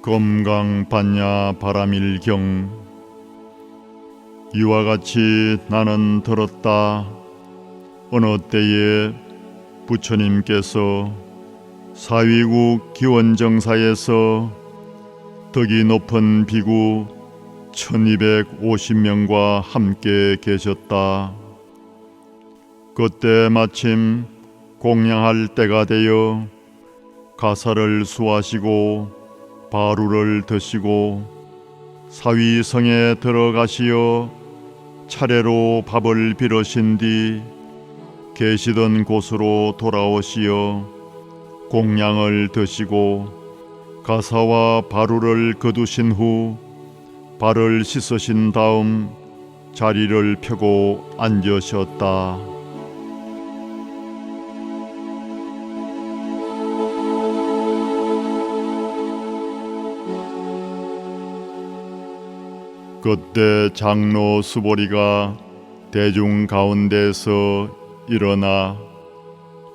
검강반야 바람일경. 이와 같이 나는 들었다. 어느 때에 부처님께서 사위국 기원정사에서 덕이 높은 비구 1250명과 함께 계셨다. 그때 마침 공양할 때가 되어 가사를 수하시고 바루를 드시고 사위성에 들어가시어 차례로 밥을 빌으신 뒤 계시던 곳으로 돌아오시어 공양을 드시고 가사와 바루를 거두신 후 발을 씻으신 다음 자리를 펴고 앉으셨다. 그때 장로 수보리가 대중 가운데서 일어나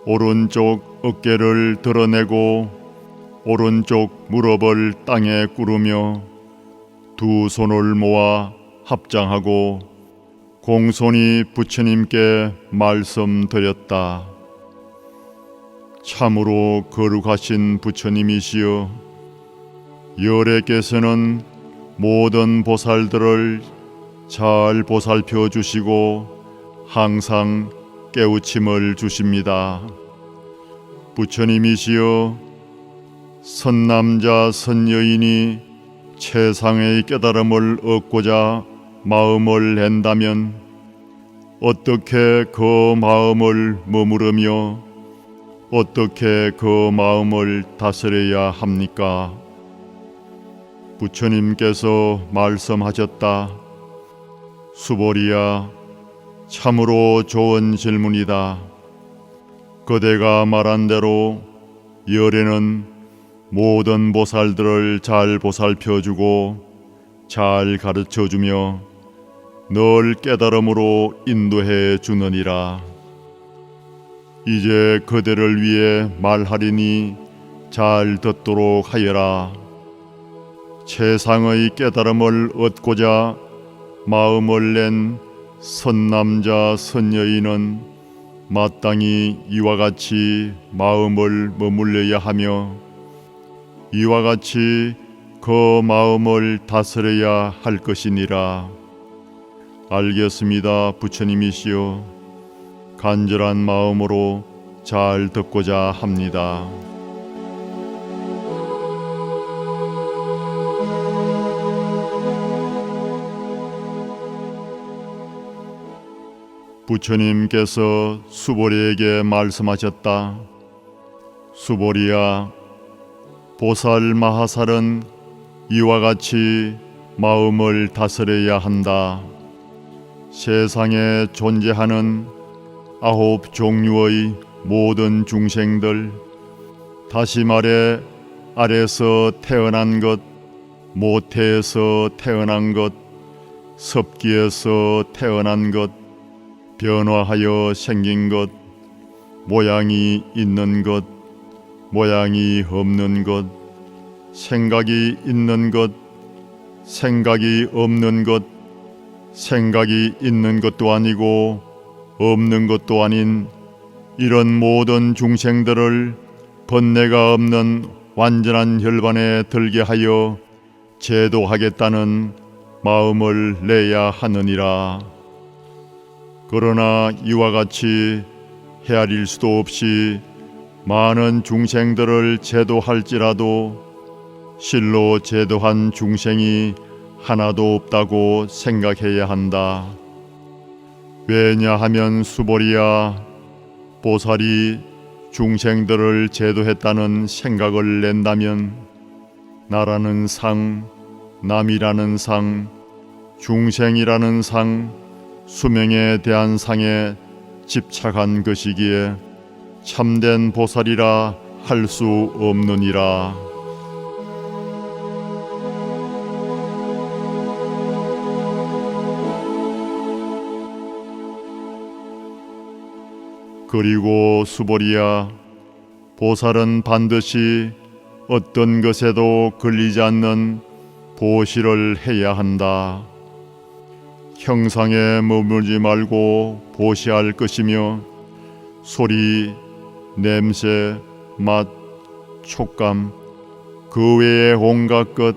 오른쪽 어깨를 드러내고 오른쪽 무릎을 땅에 꾸르며 두 손을 모아 합장하고 공손히 부처님께 말씀드렸다. 참으로 거룩하신 부처님이시여, 열애께서는 모든 보살들을 잘 보살펴 주시고 항상 깨우침을 주십니다. 부처님이시여, 선남자 선여인이 최상의 깨달음을 얻고자 마음을 낸다면 어떻게 그 마음을 머무르며 어떻게 그 마음을 다스려야 합니까? 부처님께서 말씀하셨다. 수보리야, 참으로 좋은 질문이다. 그대가 말한 대로 열애는 모든 보살들을 잘 보살펴주고 잘 가르쳐주며 늘 깨달음으로 인도해 주느니라. 이제 그대를 위해 말하리니 잘 듣도록 하여라. 최상의 깨달음을 얻고자 마음을 낸 선남자 선여인은 마땅히 이와 같이 마음을 머물러야 하며 이와 같이 그 마음을 다스려야 할 것이니라. 알겠습니다, 부처님이시여. 간절한 마음으로 잘 듣고자 합니다. 부처님께서 수보리에게 말씀하셨다. 수보리야, 보살 마하살은 이와 같이 마음을 다스려야 한다. 세상에 존재하는 9 종류의 모든 중생들, 다시 말해 아래서 태어난 것, 모태에서 태어난 것, 섭기에서 태어난 것, 변화하여 생긴 것, 모양이 있는 것, 모양이 없는 것, 생각이 있는 것, 생각이 없는 것, 생각이 있는 것도 아니고 없는 것도 아닌 이런 모든 중생들을 번뇌가 없는 완전한 혈반에 들게 하여 제도하겠다는 마음을 내야 하느니라. 그러나 이와 같이 헤아릴 수도 없이 많은 중생들을 제도할지라도 실로 제도한 중생이 하나도 없다고 생각해야 한다. 왜냐하면 수보리야, 보살이 중생들을 제도했다는 생각을 낸다면 나라는 상, 남이라는 상, 중생이라는 상, 수명에 대한 상에 집착한 것이기에 참된 보살이라 할 수 없느니라. 그리고 수보리야, 보살은 반드시 어떤 것에도 걸리지 않는 보시를 해야 한다. 형상에 머물지 말고 보시할 것이며 소리, 냄새, 맛, 촉감, 그 외의 온갖 것,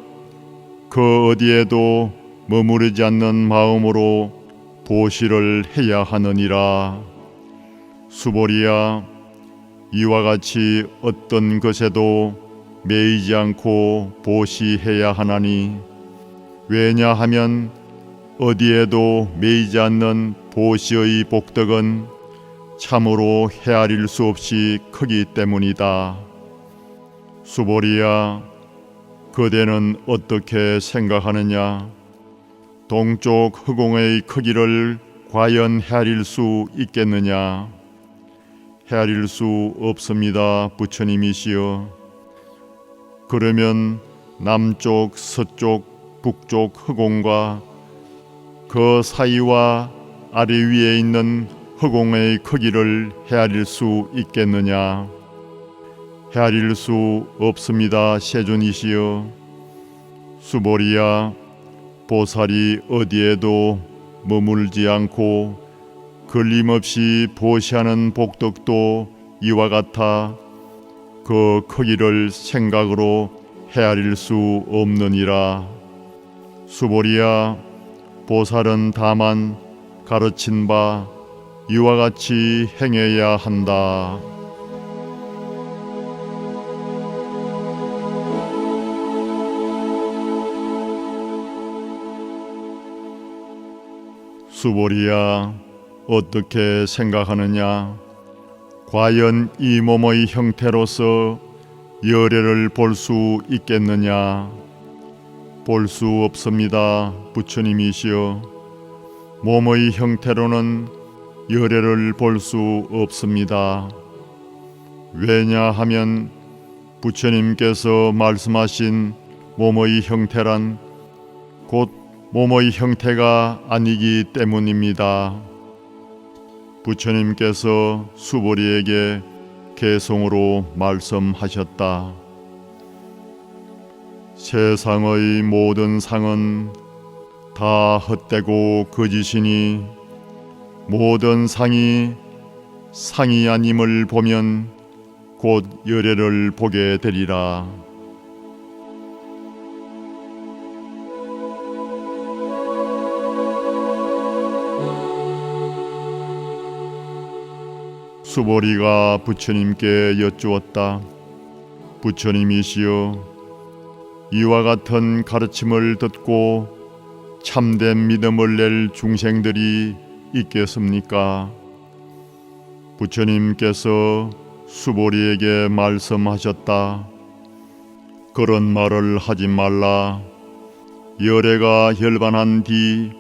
그 어디에도 머무르지 않는 마음으로 보시를 해야 하느니라. 수보리야, 이와 같이 어떤 것에도 매이지 않고 보시해야 하나니, 왜냐하면 어디에도 매이지 않는 보시의 복덕은 참으로 헤아릴 수 없이 크기 때문이다. 수보리야, 그대는 어떻게 생각하느냐? 동쪽 허공의 크기를 과연 헤아릴 수 있겠느냐? 헤아릴 수 없습니다, 부처님이시여. 그러면 남쪽, 서쪽, 북쪽 허공과 그 사이와 아래 위에 있는 허공의 크기를 헤아릴 수 있겠느냐? 헤아릴 수 없습니다, 세존이시여. 수보리야, 보살이 어디에도 머물지 않고 걸림없이 보시하는 복덕도 이와 같아 그 크기를 생각으로 헤아릴 수 없느니라. 수보리야, 보살은 다만 가르친 바 이와 같이 행해야 한다. 수보리야, 어떻게 생각하느냐? 과연 이 몸의 형태로서 열애를 볼 수 있겠느냐? 볼 수 없습니다, 부처님이시여. 몸의 형태로는 열애를 볼 수 없습니다. 왜냐하면 부처님께서 말씀하신 몸의 형태란 곧 몸의 형태가 아니기 때문입니다. 부처님께서 수보리에게 개송으로 말씀하셨다. 세상의 모든 상은 다 헛되고 거짓이니 모든 상이 상이 아님을 보면 곧 열애를 보게 되리라. 수보리가 부처님께 여쭈었다. 부처님이시여, 이와 같은 가르침을 듣고 참된 믿음을 낼 중생들이 있겠습니까? 부처님께서 수보리에게 말씀하셨다. 그런 말을 하지 말라. 열애가 혈반한 뒤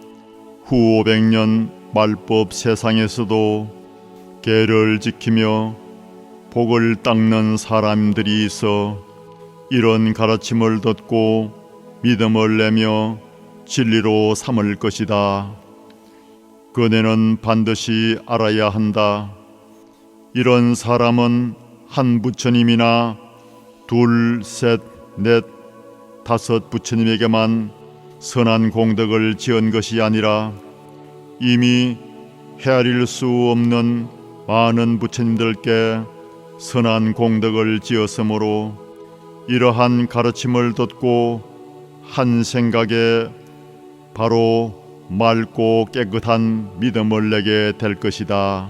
후 500년 말법 세상에서도 계를 지키며 복을 닦는 사람들이 있어 이런 가르침을 듣고 믿음을 내며 진리로 삼을 것이다. 그대는 반드시 알아야 한다. 이런 사람은 한 부처님이나 둘, 셋, 넷, 다섯 부처님에게만 선한 공덕을 지은 것이 아니라 이미 헤아릴 수 없는 많은 부처님들께 선한 공덕을 지었으므로 이러한 가르침을 듣고 한 생각에 바로 맑고 깨끗한 믿음을 내게 될 것이다.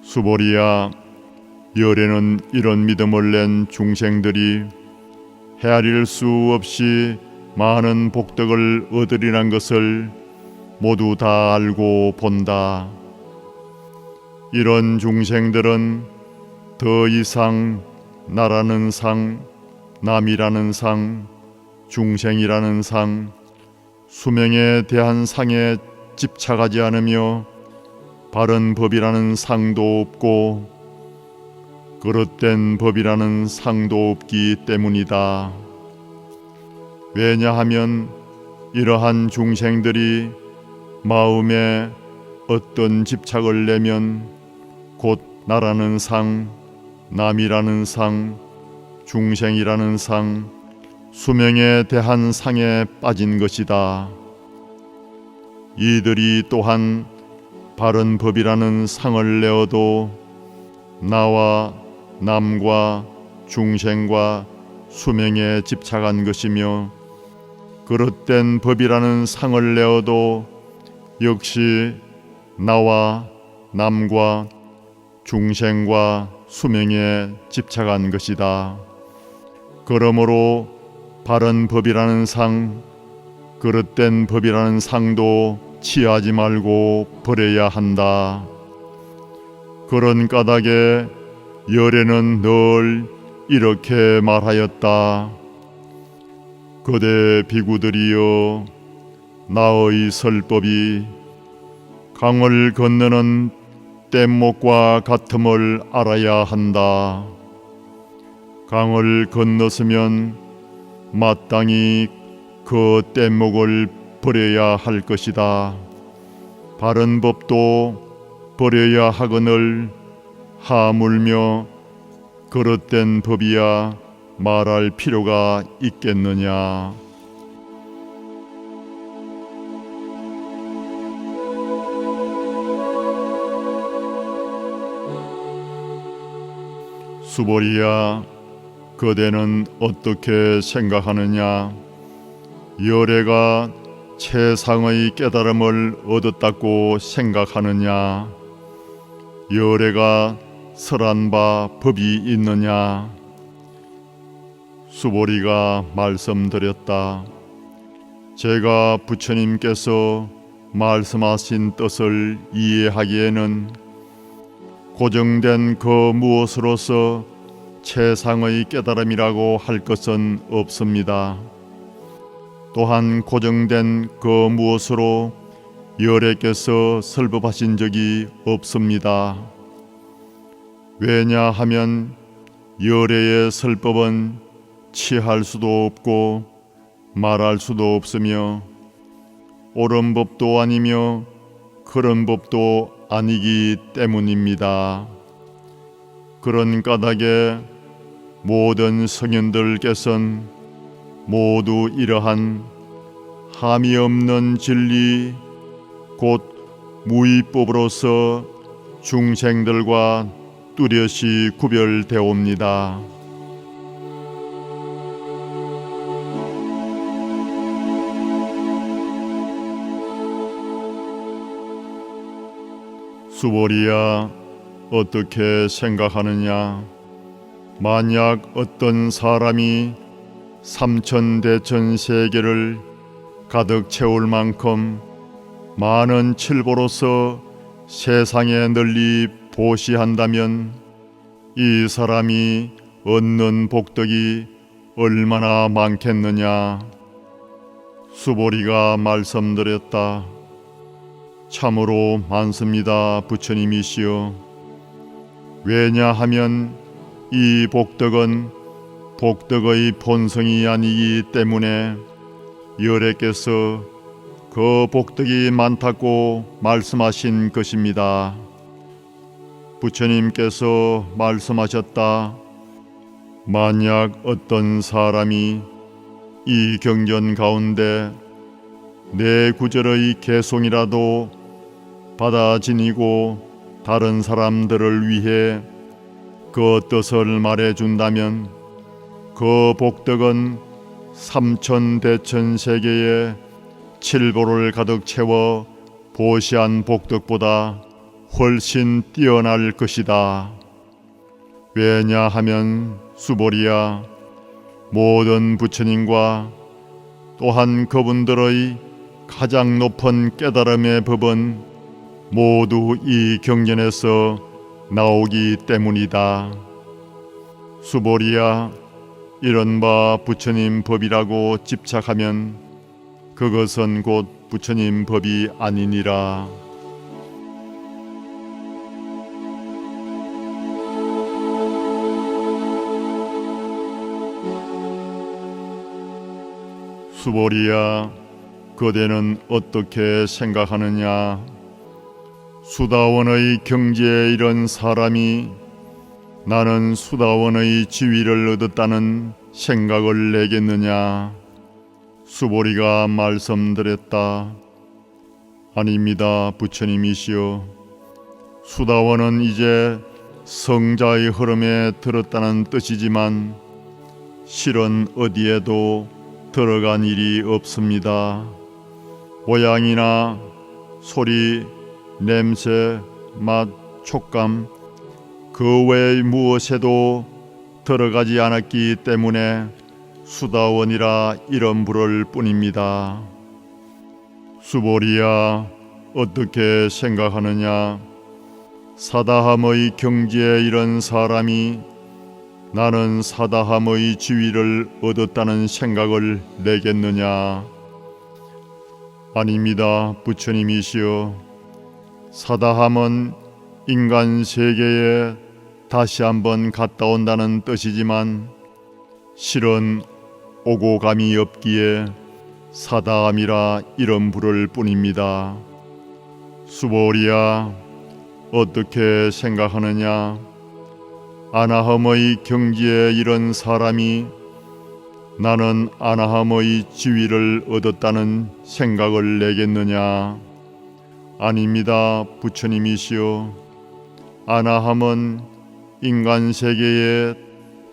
수보리야, 열애는 이런 믿음을 낸 중생들이 헤아릴 수 없이 많은 복덕을 얻으리란 것을 모두 다 알고 본다. 이런 중생들은 더 이상 나라는 상, 남이라는 상, 중생이라는 상, 수명에 대한 상에 집착하지 않으며 바른 법이라는 상도 없고 그릇된 법이라는 상도 없기 때문이다. 왜냐하면 이러한 중생들이 마음에 어떤 집착을 내면 곧 나라는 상, 남이라는 상, 중생이라는 상, 수명에 대한 상에 빠진 것이다. 이들이 또한 바른 법이라는 상을 내어도 나와 남과 중생과 수명에 집착한 것이며, 그릇된 법이라는 상을 내어도 역시 나와 남과 중생과 수명에 집착한 것이다. 그러므로 바른 법이라는 상, 그릇된 법이라는 상도 취하지 말고 버려야 한다. 그런 까닭에 열애는 늘 이렇게 말하였다. 거대 비구들이여, 나의 설법이 강을 건너는 뗏목과 같음을 알아야 한다. 강을 건넜으면 마땅히 그 뗏목을 버려야 할 것이다. 바른 법도 버려야 하거늘 하물며 그릇된 법이야 말할 필요가 있겠느냐. 수보리야, 그대는 어떻게 생각하느냐? 열애가 최상의 깨달음을 얻었다고 생각하느냐? 열애가 설한 바 법이 있느냐? 수보리가 말씀드렸다. 제가 부처님께서 말씀하신 뜻을 이해하기에는 고정된 그 무엇으로서 최상의 깨달음이라고 할 것은 없습니다. 또한 고정된 그 무엇으로 열애께서 설법하신 적이 없습니다. 왜냐하면 열애의 설법은 취할 수도 없고 말할 수도 없으며 옳은 법도 아니며 그런 법도 아니기 때문입니다. 그런 까닭에 모든 성현들께서는 모두 이러한 함이 없는 진리 곧 무의법으로서 중생들과 뚜렷이 구별되옵니다. 수보리야, 어떻게 생각하느냐? 만약 어떤 사람이 삼천대천 세계를 가득 채울 만큼 많은 칠보로서 세상에 널리 보시한다면 이 사람이 얻는 복덕이 얼마나 많겠느냐? 수보리가 말씀드렸다. 참으로 많습니다, 부처님이시여. 왜냐하면 이 복덕은 복덕의 본성이 아니기 때문에 열애께서 그 복덕이 많다고 말씀하신 것입니다. 부처님께서 말씀하셨다. 만약 어떤 사람이 이 경전 가운데 내 구절의 개송이라도 받아 지니고 다른 사람들을 위해 그 뜻을 말해준다면 그 복덕은 삼천대천 세계에 칠보를 가득 채워 보시한 복덕보다 훨씬 뛰어날 것이다. 왜냐하면 수보리야, 모든 부처님과 또한 그분들의 가장 높은 깨달음의 법은 모두 이 경전에서 나오기 때문이다. 수보리야, 이른바 부처님 법이라고 집착하면 그것은 곧 부처님 법이 아니니라. 수보리야, 그대는 어떻게 생각하느냐? 수다원의 경지에 이른 사람이 나는 수다원의 지위를 얻었다는 생각을 내겠느냐? 수보리가 말씀드렸다. 아닙니다, 부처님이시여. 수다원은 이제 성자의 흐름에 들었다는 뜻이지만 실은 어디에도 들어간 일이 없습니다. 모양이나 소리, 냄새, 맛, 촉감 그 외의 무엇에도 들어가지 않았기 때문에 수다원이라 이름 부를 뿐입니다. 수보리야, 어떻게 생각하느냐? 사다함의 경지에 이른 사람이 나는 사다함의 지위를 얻었다는 생각을 내겠느냐? 아닙니다, 부처님이시여. 사다함은 인간 세계에 다시 한번 갔다 온다는 뜻이지만 실은 오고 감이 없기에 사다함이라 이름 부를 뿐입니다. 수보리야, 어떻게 생각하느냐? 아나함의 경지에 이른 사람이 나는 아나함의 지위를 얻었다는 생각을 내겠느냐? 아닙니다, 부처님이시여. 아나함은 인간 세계에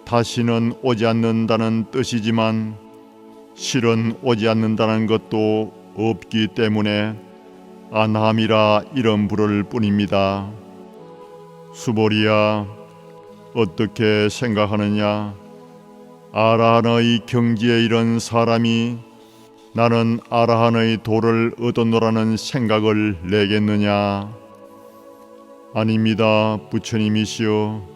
다시는 오지 않는다는 뜻이지만 실은 오지 않는다는 것도 없기 때문에 아나함이라 이름 부를 뿐입니다. 수보리야, 어떻게 생각하느냐? 아라한의 경지에 이른 사람이 나는 아라한의 도를 얻었노라는 생각을 내겠느냐? 아닙니다, 부처님이시여.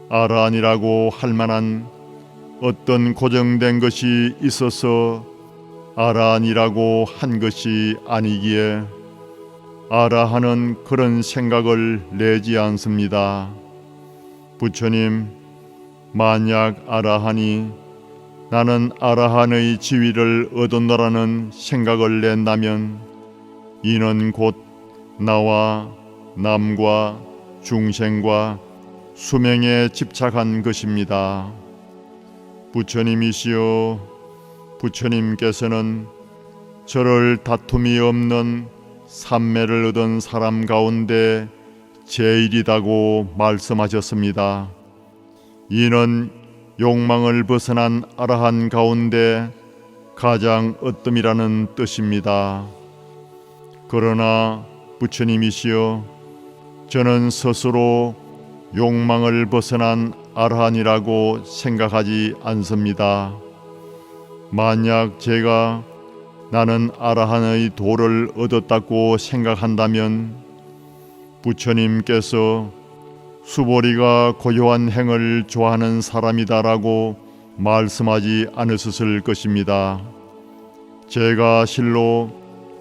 아라한이라고 할 만한 어떤 고정된 것이 있어서 아라한이라고 한 것이 아니기에 아라한은 그런 생각을 내지 않습니다. 부처님, 만약 아라한이 나는 아라한의 지위를 얻었노라는 생각을 낸다면 이는 곧 나와 남과 중생과 수명에 집착한 것입니다. 부처님이시여, 부처님께서는 저를 다툼이 없는 삼매를 얻은 사람 가운데 제일이다고 말씀하셨습니다. 이는 욕망을 벗어난 아라한 가운데 가장 으뜸이라는 뜻입니다. 그러나 부처님이시여, 저는 스스로 욕망을 벗어난 아라한이라고 생각하지 않습니다. 만약 제가 나는 아라한의 도를 얻었다고 생각한다면 부처님께서 수보리가 고요한 행을 좋아하는 사람이다라고 말씀하지 않으셨을 것입니다. 제가 실로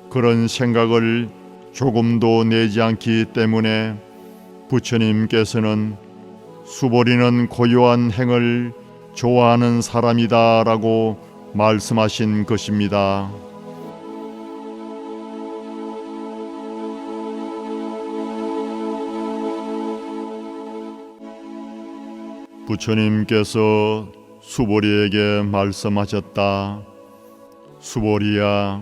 그런 생각을 조금도 내지 않기 때문에 부처님께서는 수보리는 고요한 행을 좋아하는 사람이다라고 말씀하신 것입니다. 부처님께서 수보리에게 말씀하셨다. 수보리야,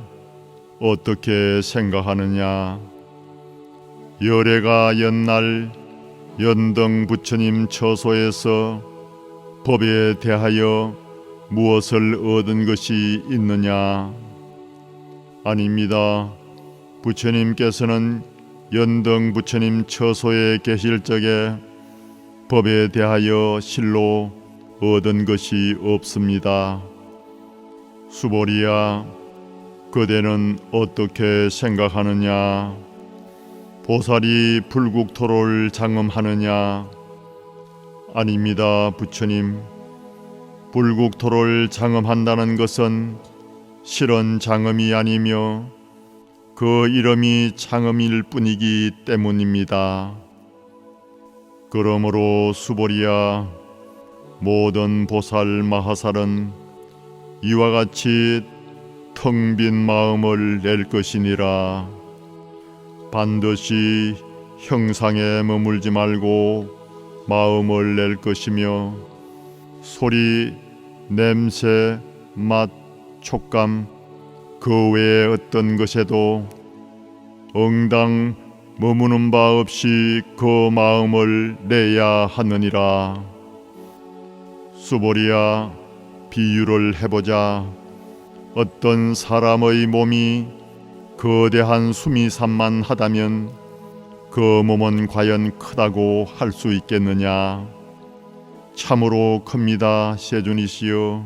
어떻게 생각하느냐? 열애가 옛날 연등 부처님 처소에서 법에 대하여 무엇을 얻은 것이 있느냐? 아닙니다. 부처님께서는 연등 부처님 처소에 계실 적에 법에 대하여 실로 얻은 것이 없습니다. 수보리야, 그대는 어떻게 생각하느냐? 보살이 불국토를 장엄하느냐? 아닙니다, 부처님. 불국토를 장엄한다는 것은 실은 장엄이 아니며 그 이름이 장엄일 뿐이기 때문입니다. 그러므로 수보리야, 모든 보살 마하살은 이와 같이 텅 빈 마음을 낼 것이니라. 반드시 형상에 머물지 말고 마음을 낼 것이며 소리, 냄새, 맛, 촉감 그 외에 어떤 것에도 응당 머무는 바 없이 그 마음을 내야 하느니라. 수보리야, 비유를 해보자. 어떤 사람의 몸이 거대한 수미산만 하다면 그 몸은 과연 크다고 할 수 있겠느냐? 참으로 큽니다, 세존이시여.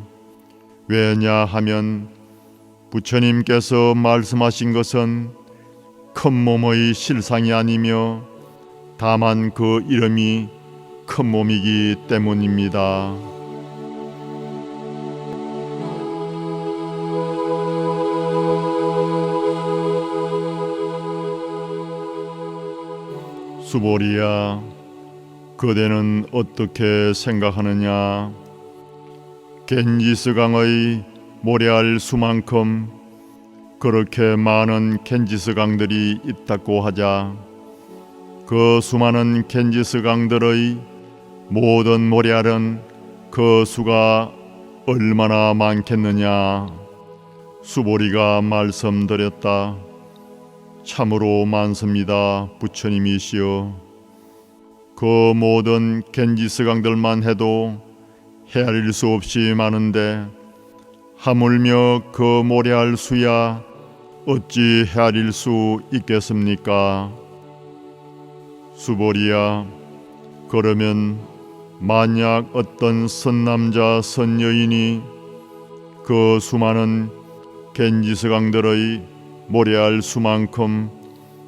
왜냐하면 부처님께서 말씀하신 것은 큰 몸의 실상이 아니며 다만 그 이름이 큰 몸이기 때문입니다. 수보리야, 그대는 어떻게 생각하느냐? 겐지스강의 모래알 수만큼 그렇게 많은 겐지스강들이 있다고 하자. 그 수많은 겐지스강들의 모든 모래알은 그 수가 얼마나 많겠느냐? 수보리가 말씀드렸다. 참으로 많습니다, 부처님이시여. 그 모든 겐지스강들만 해도 헤아릴 수 없이 많은데 하물며 그 모래알 수야 어찌 헤아릴 수 있겠습니까? 수보리야, 그러면 만약 어떤 선남자 선여인이 그 수많은 겐지스강들의 모래알 수만큼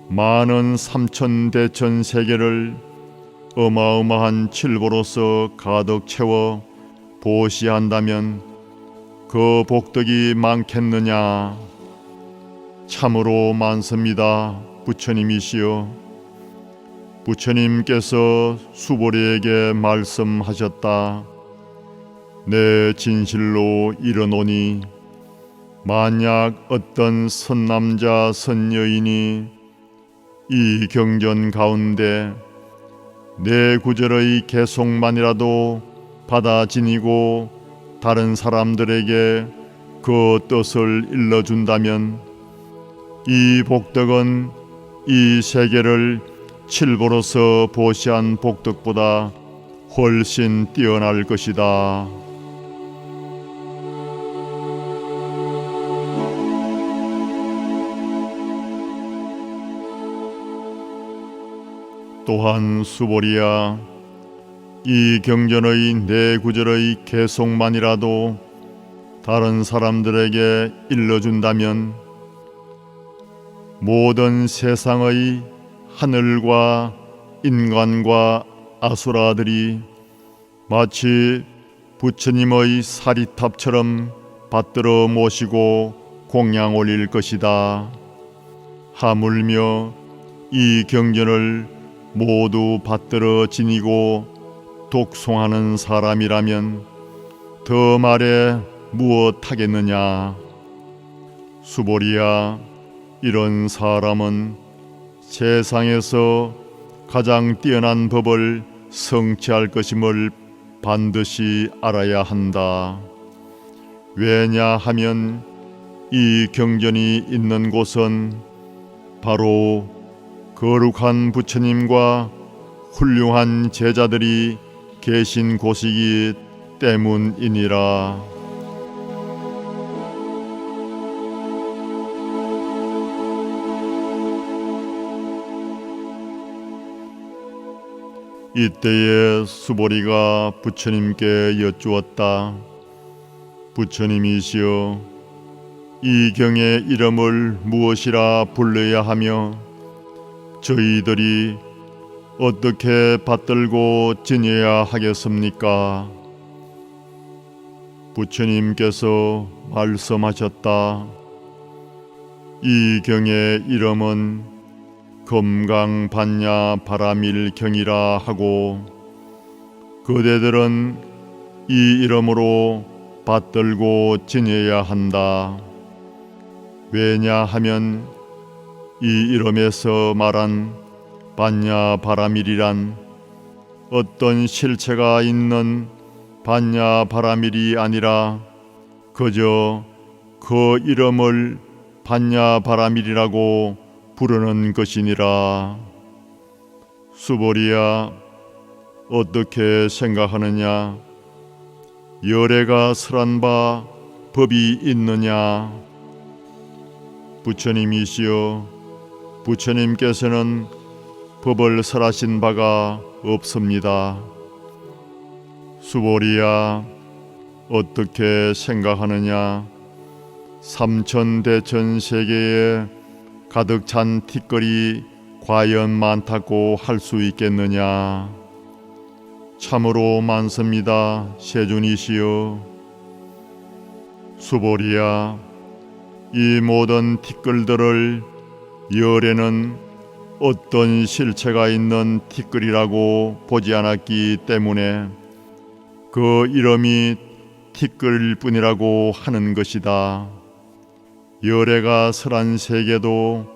많은 삼천대천 세계를 어마어마한 칠보로서 가득 채워 보시한다면 그 복덕이 많겠느냐? 참으로 많습니다, 부처님이시여. 부처님께서 수보리에게 말씀하셨다. 내 진실로 이르노니 만약 어떤 선남자 선여인이 이 경전 가운데 내 구절의 개송만이라도 받아 지니고 다른 사람들에게 그 뜻을 일러준다면 이 복덕은 이 세계를 칠보로서 보시한 복덕보다 훨씬 뛰어날 것이다. 또한 수보리야, 이 경전의 네 구절의 개송만이라도 다른 사람들에게 일러준다면 모든 세상의 하늘과 인간과 아수라들이 마치 부처님의 사리탑처럼 받들어 모시고 공양 올릴 것이다. 하물며 이 경전을 모두 받들어 지니고 독송하는 사람이라면 더 말해 무엇하겠느냐? 수보리야, 이런 사람은 세상에서 가장 뛰어난 법을 성취할 것임을 반드시 알아야 한다. 왜냐하면 이 경전이 있는 곳은 바로 거룩한 부처님과 훌륭한 제자들이 계신 곳이기 때문이니라. 이때에 수보리가 부처님께 여쭈었다. 부처님이시여, 이 경의 이름을 무엇이라 불러야 하며 저희들이 어떻게 받들고 지내야 하겠습니까? 부처님께서 말씀하셨다. 이 경의 이름은 금강반야 바라밀경이라 하고 그대들은 이 이름으로 받들고 지내야 한다. 왜냐하면 이 이름에서 말한 반야 바라밀이란 어떤 실체가 있는 반야 바라밀이 아니라 그저 그 이름을 반야 바라밀이라고 부르는 것이니라. 수보리야, 어떻게 생각하느냐? 열애가 설한 바 법이 있느냐? 부처님이시여, 부처님께서는 법을 설하신 바가 없습니다. 수보리야, 어떻게 생각하느냐? 삼천대천 세계에 가득 찬 티끌이 과연 많다고 할 수 있겠느냐? 참으로 많습니다, 세존이시여. 수보리야, 이 모든 티끌들을 열애는 어떤 실체가 있는 티끌이라고 보지 않았기 때문에 그 이름이 티끌일 뿐이라고 하는 것이다. 열애가 설한 세계도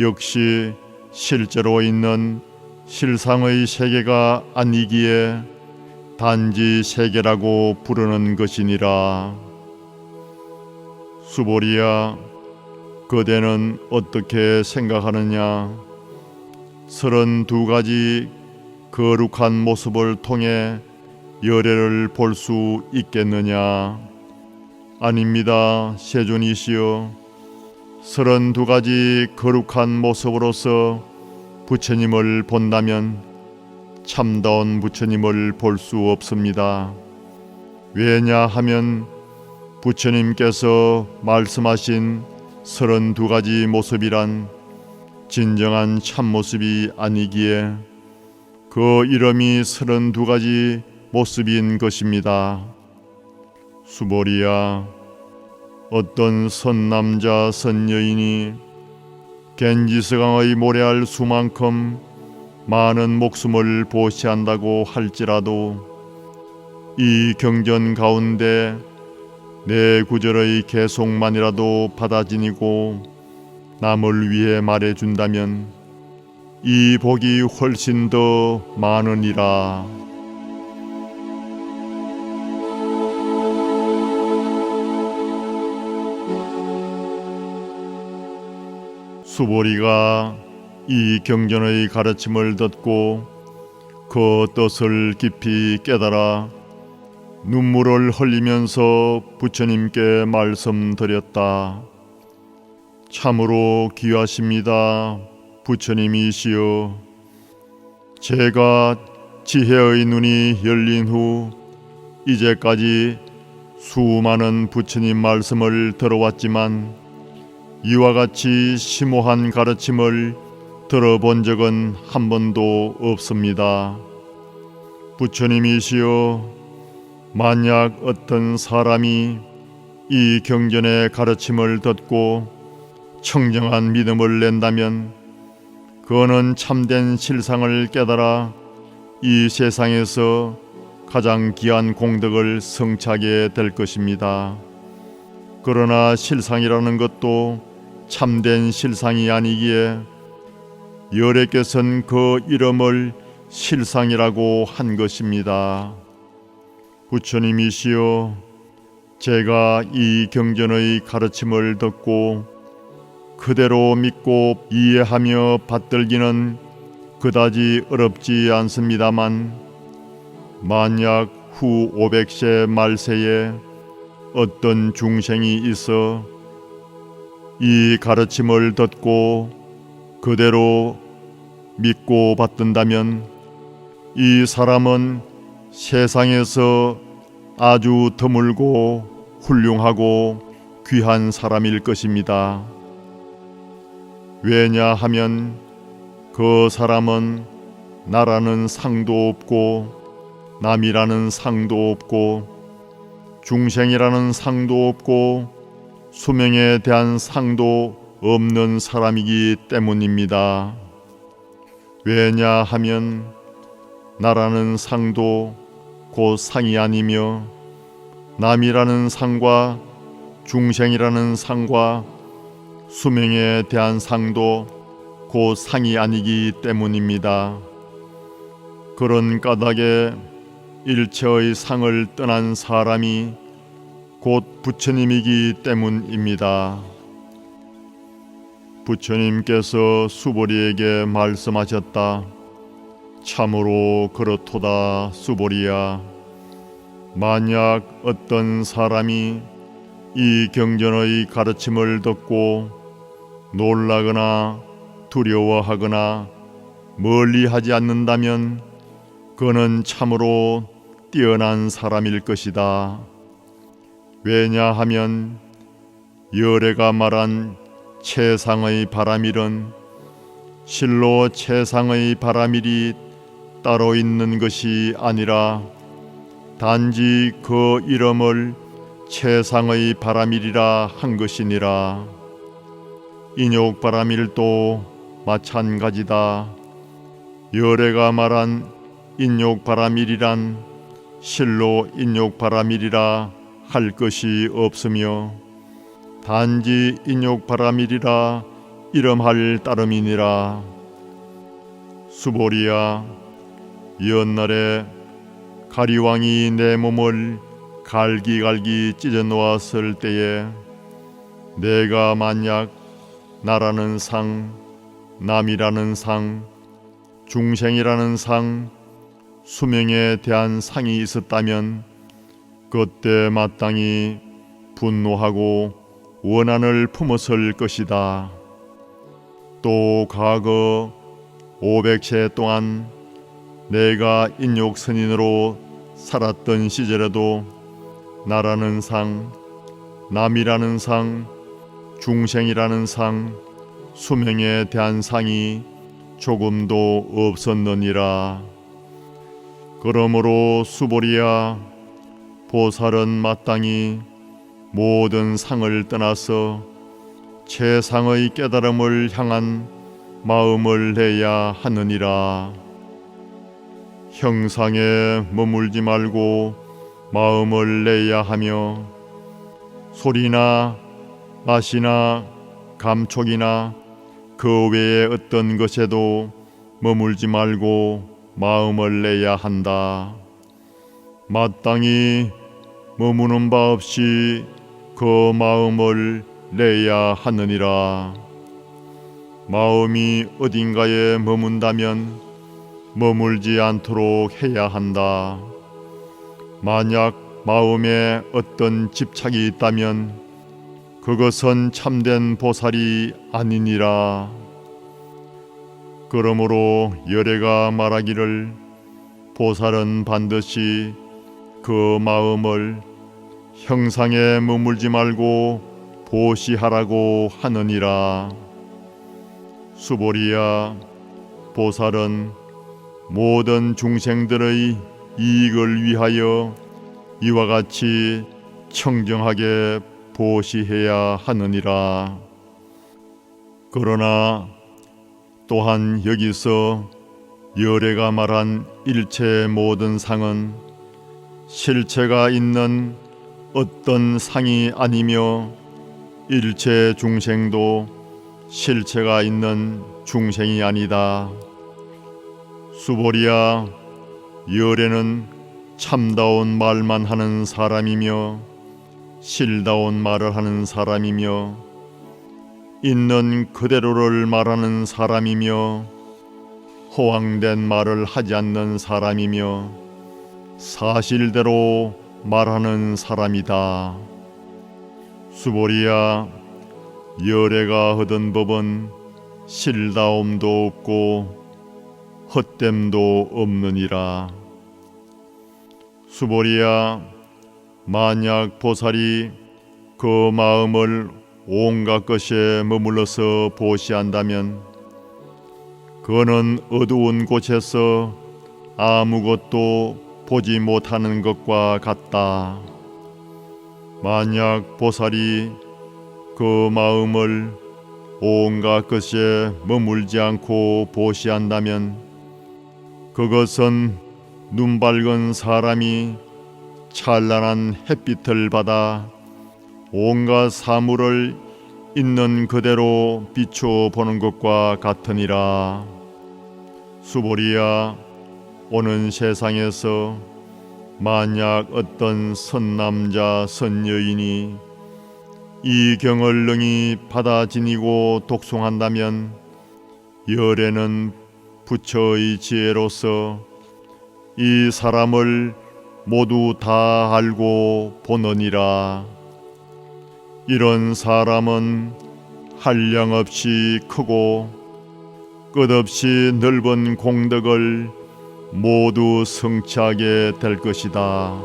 역시 실제로 있는 실상의 세계가 아니기에 단지 세계라고 부르는 것이니라. 수보리야, 그대는 어떻게 생각하느냐? 32가지 거룩한 모습을 통해 열애를 볼 수 있겠느냐? 아닙니다, 세존이시여. 32가지 거룩한 모습으로서 부처님을 본다면 참다운 부처님을 볼 수 없습니다. 왜냐하면 부처님께서 말씀하신 32가지 모습이란 진정한 참모습이 아니기에 그 이름이 32가지 모습인 것입니다. 수보리야, 어떤 선남자 선여인이 겐지스강의 모래알 수만큼 많은 목숨을 보시한다고 할지라도 이 경전 가운데 내 구절의 계속만이라도 받아 지니고 남을 위해 말해준다면 이 복이 훨씬 더 많으니라. 수보리가 이 경전의 가르침을 듣고 그 뜻을 깊이 깨달아 눈물을 흘리면서 부처님께 말씀드렸다. 참으로 귀하십니다, 부처님이시여. 제가 지혜의 눈이 열린 후 이제까지 수많은 부처님 말씀을 들어왔지만 이와 같이 심오한 가르침을 들어본 적은 한 번도 없습니다. 부처님이시여, 만약 어떤 사람이 이 경전의 가르침을 듣고 청정한 믿음을 낸다면 그는 참된 실상을 깨달아 이 세상에서 가장 귀한 공덕을 성취하게 될 것입니다. 그러나 실상이라는 것도 참된 실상이 아니기에 열애께서는 그 이름을 실상이라고 한 것입니다. 부처님이시여, 제가 이 경전의 가르침을 듣고 그대로 믿고 이해하며 받들기는 그다지 어렵지 않습니다만 만약 후 500세 말세에 어떤 중생이 있어 이 가르침을 듣고 그대로 믿고 받든다면 이 사람은 세상에서 아주 드물고 훌륭하고 귀한 사람일 것입니다. 왜냐하면 그 사람은 나라는 상도 없고 남이라는 상도 없고 중생이라는 상도 없고 수명에 대한 상도 없는 사람이기 때문입니다. 왜냐하면 나라는 상도 곧 상이 아니며 남이라는 상과 중생이라는 상과 수명에 대한 상도 곧 상이 아니기 때문입니다. 그런 까닭에 일체의 상을 떠난 사람이 곧 부처님이기 때문입니다. 부처님께서 수보리에게 말씀하셨다. 참으로 그렇도다 수보리야. 만약 어떤 사람이 이 경전의 가르침을 듣고 놀라거나 두려워하거나 멀리하지 않는다면 그는 참으로 뛰어난 사람일 것이다. 왜냐하면 열애가 말한 최상의 바라밀은 실로 최상의 바라밀이 따로 있는 것이 아니라 단지 그 이름을 최상의 바라밀이라 한 것이니라. 인욕 바라밀도 마찬가지다. 열애가 말한 인욕 바라밀이란 실로 인욕 바라밀이라 할 것이 없으며 단지 인욕 바라밀이라 이름할 따름이니라. 수보리야, 옛날에 가리왕이 내 몸을 갈기갈기 찢어 놓았을 때에 내가 만약 나라는 상, 남이라는 상, 중생이라는 상, 수명에 대한 상이 있었다면 그때 마땅히 분노하고 원한을 품었을 것이다. 또 과거 500세 동안 내가 인욕선인으로 살았던 시절에도 나라는 상, 남이라는 상, 중생이라는 상, 수명에 대한 상이 조금도 없었느니라. 그러므로 수보리야, 보살은 마땅히 모든 상을 떠나서 최상의 깨달음을 향한 마음을 내야 하느니라. 형상에 머물지 말고 마음을 내야 하며 소리나 맛이나 감촉이나 그 외의 어떤 것에도 머물지 말고 마음을 내야 한다. 마땅히 머무는 바 없이 그 마음을 내야 하느니라. 마음이 어딘가에 머문다면 머물지 않도록 해야 한다. 만약 마음에 어떤 집착이 있다면 그것은 참된 보살이 아니니라. 그러므로 열애가 말하기를 보살은 반드시 그 마음을 형상에 머물지 말고 보시하라고 하느니라. 수보리야, 보살은 모든 중생들의 이익을 위하여 이와 같이 청정하게 보시해야 하느니라. 그러나 또한 여기서 열애가 말한 일체 모든 상은 실체가 있는 어떤 상이 아니며 일체 중생도 실체가 있는 중생이 아니다. 수보리야, 열애는 참다운 말만 하는 사람이며 실다운 말을 하는 사람이며 있는 그대로를 말하는 사람이며 허황된 말을 하지 않는 사람이며 사실대로 말하는 사람이다. 수보리야, 열애가 얻은 법은 실다움도 없고 헛됨도 없느니라. 수보리야, 만약 보살이 그 마음을 온갖 것에 머물러서 보시한다면 그는 어두운 곳에서 아무것도 보지 못하는 것과 같다. 만약 보살이 그 마음을 온갖 것에 머물지 않고 보시한다면 그것은 눈 밝은 사람이 찬란한 햇빛을 받아 온갖 사물을 있는 그대로 비추어 보는 것과 같으니라. 수보리야, 오는 세상에서 만약 어떤 선남자 선여인이 이 경을 능히 받아 지니고 독송한다면 열에는 부처의 지혜로서 이 사람을 모두 다 알고 보느니라. 이런 사람은 한량없이 크고 끝없이 넓은 공덕을 모두 성취하게 될 것이다.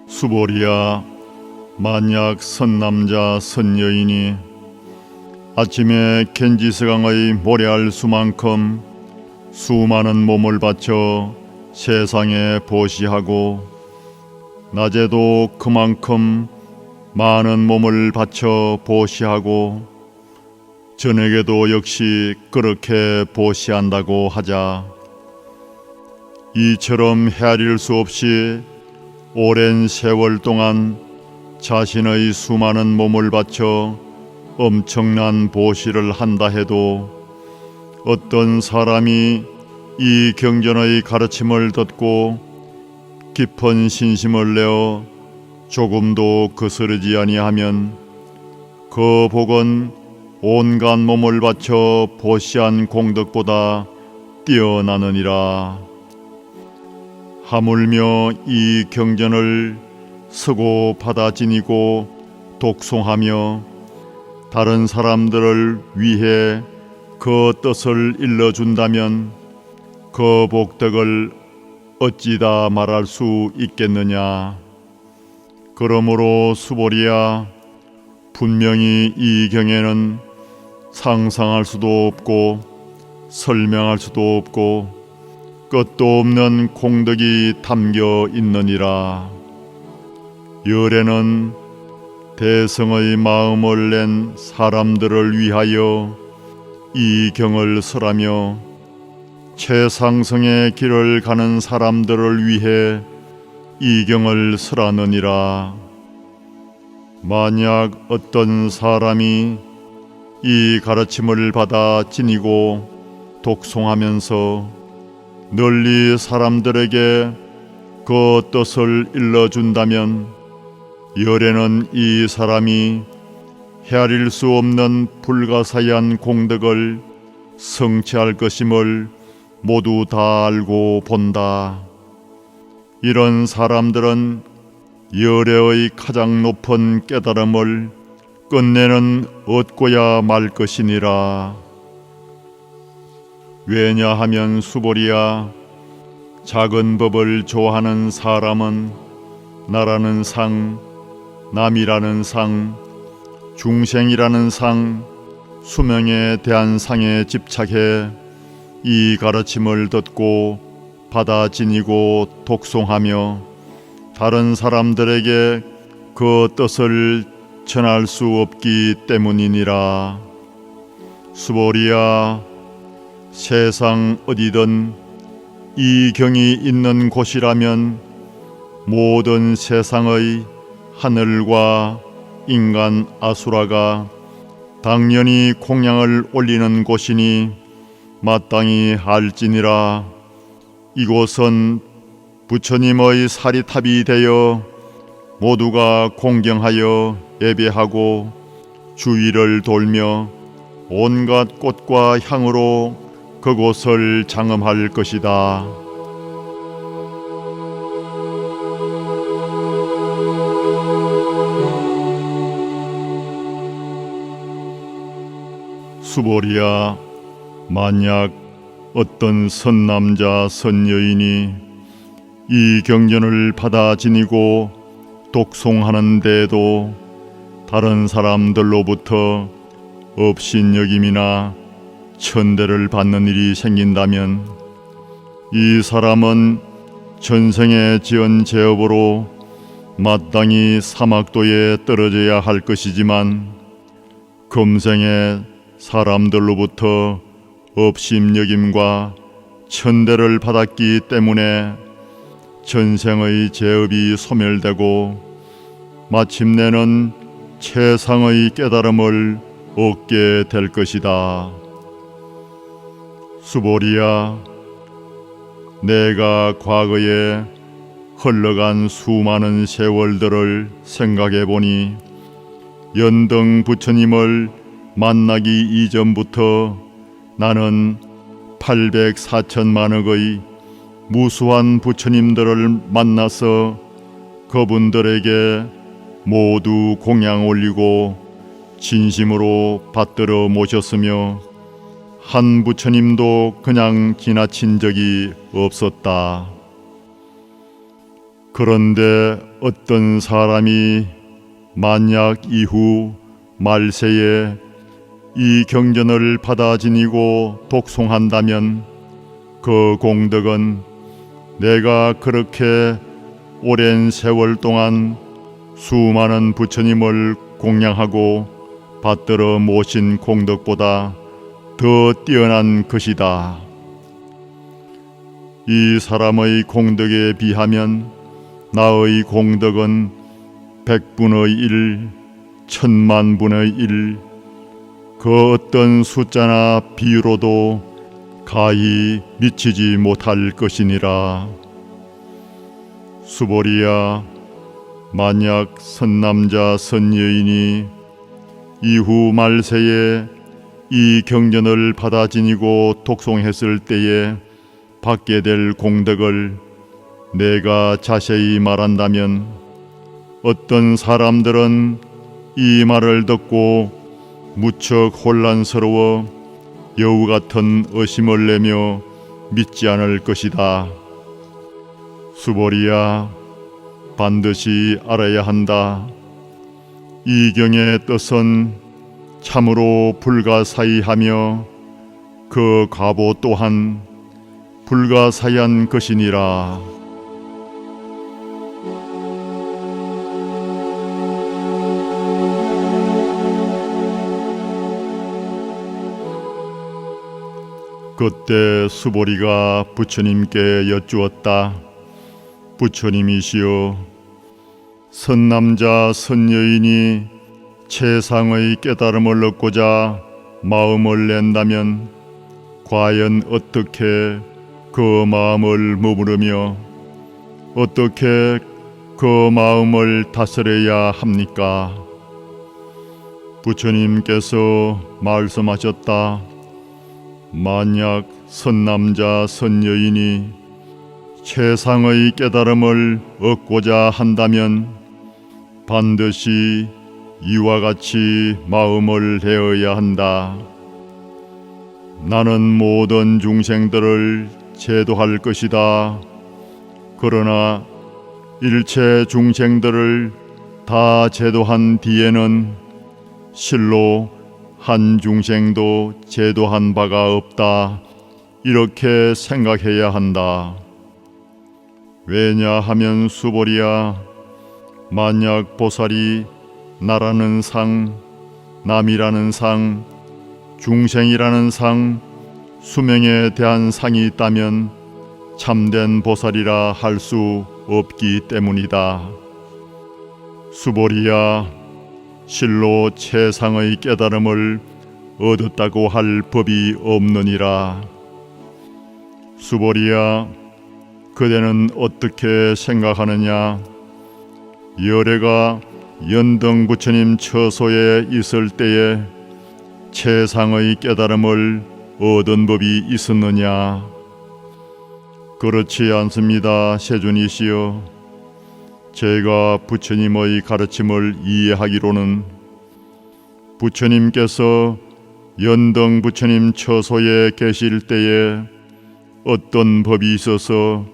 수보리야, 만약 선남자 선여인이 아침에 겐지스강의 모래알 수만큼 수많은 몸을 바쳐 세상에 보시하고 낮에도 그만큼 많은 몸을 바쳐 보시하고 저녁에도 역시 그렇게 보시한다고 하자. 이처럼 헤아릴 수 없이 오랜 세월 동안 자신의 수많은 몸을 바쳐 엄청난 보시를 한다 해도 어떤 사람이 이 경전의 가르침을 듣고 깊은 신심을 내어 조금도 거스르지 아니하면 그 복은 온갖 몸을 바쳐 보시한 공덕보다 뛰어나느니라. 하물며 이 경전을 쓰고 받아 지니고 독송하며 다른 사람들을 위해 그 뜻을 일러준다면 그 복덕을 어찌다 말할 수 있겠느냐. 그러므로 수보리야, 분명히 이 경에는 상상할 수도 없고 설명할 수도 없고 끝도 없는 공덕이 담겨 있느니라. 열에는 대성의 마음을 낸 사람들을 위하여 이 경을 설하며 최상승의 길을 가는 사람들을 위해 이 경을 설하느니라. 만약 어떤 사람이 이 가르침을 받아 지니고 독송하면서 널리 사람들에게 그 뜻을 일러준다면 열에는 이 사람이 헤아릴 수 없는 불가사의한 공덕을 성취할 것임을 모두 다 알고 본다. 이런 사람들은 열애의 가장 높은 깨달음을 끝내는 얻고야 말 것이니라. 왜냐하면 수보리야, 작은 법을 좋아하는 사람은 나라는 상, 남이라는 상, 중생이라는 상, 수명에 대한 상에 집착해 이 가르침을 듣고 받아 지니고 독송하며 다른 사람들에게 그 뜻을 전할 수 없기 때문이니라. 수보리야, 세상 어디든 이 경이 있는 곳이라면 모든 세상의 하늘과 인간 아수라가 당연히 공양을 올리는 곳이니 마땅히 알지니라. 이곳은 부처님의 사리탑이 되어 모두가 공경하여 예배하고 주위를 돌며 온갖 꽃과 향으로 그곳을 장엄할 것이다. 수보리야, 만약 어떤 선남자 선여인이 이 경전을 받아 지니고 독송하는데도 다른 사람들로부터 업신여김이나 천대를 받는 일이 생긴다면 이 사람은 전생에 지은 죄업으로 마땅히 사막도에 떨어져야 할 것이지만 금생에 사람들로부터 업심여김과 천대를 받았기 때문에 전생의 죄업이 소멸되고 마침내는 최상의 깨달음을 얻게 될 것이다. 수보리야, 내가 과거에 흘러간 수많은 세월들을 생각해 보니 연등 부처님을 만나기 이전부터 나는 800~4천만억의 무수한 부처님들을 만나서 그분들에게 모두 공양 올리고 진심으로 받들어 모셨으며 한 부처님도 그냥 지나친 적이 없었다. 그런데 어떤 사람이 만약 이후 말세에 이 경전을 받아 지니고 독송한다면 그 공덕은 내가 그렇게 오랜 세월 동안 수많은 부처님을 공양하고 받들어 모신 공덕보다 더 뛰어난 것이다. 이 사람의 공덕에 비하면 나의 공덕은 100분의 1, 1000만분의 1, 그 어떤 숫자나 비유로도 가히 미치지 못할 것이니라. 수보리야, 만약 선남자 선여인이 이후 말세에 이 경전을 받아 지니고 독송했을 때에 받게 될 공덕을 내가 자세히 말한다면 어떤 사람들은 이 말을 듣고 무척 혼란스러워 여우 같은 의심을 내며 믿지 않을 것이다. 수보리야, 반드시 알아야 한다. 이 경의 뜻은 참으로 불가사의하며 그 과보 또한 불가사의한 것이니라. 그때 수보리가 부처님께 여쭈었다. 부처님이시여, 선남자 선여인이 최상의 깨달음을 얻고자 마음을 낸다면 과연 어떻게 그 마음을 머무르며 어떻게 그 마음을 다스려야 합니까? 부처님께서 말씀하셨다. 만약 선남자 선여인이 최상의 깨달음을 얻고자 한다면 반드시 이와 같이 마음을 내어야 한다. 나는 모든 중생들을 제도할 것이다. 그러나 일체 중생들을 다 제도한 뒤에는 실로 한 중생도 제도한 바가 없다. 이렇게 생각해야 한다. 왜냐하면 수보리야, 만약 보살이 나라는 상, 남이라는 상, 중생이라는 상, 수명에 대한 상이 있다면 참된 보살이라 할 수 없기 때문이다. 수보리야, 실로 최상의 깨달음을 얻었다고 할 법이 없느니라. 수보리야, 그대는 어떻게 생각하느냐? 열애가 연등 부처님 처소에 있을 때에 최상의 깨달음을 얻은 법이 있었느냐? 그렇지 않습니다, 세존이시여. 제가 부처님의 가르침을 이해하기로는 부처님께서 연등 부처님 처소에 계실 때에 어떤 법이 있어서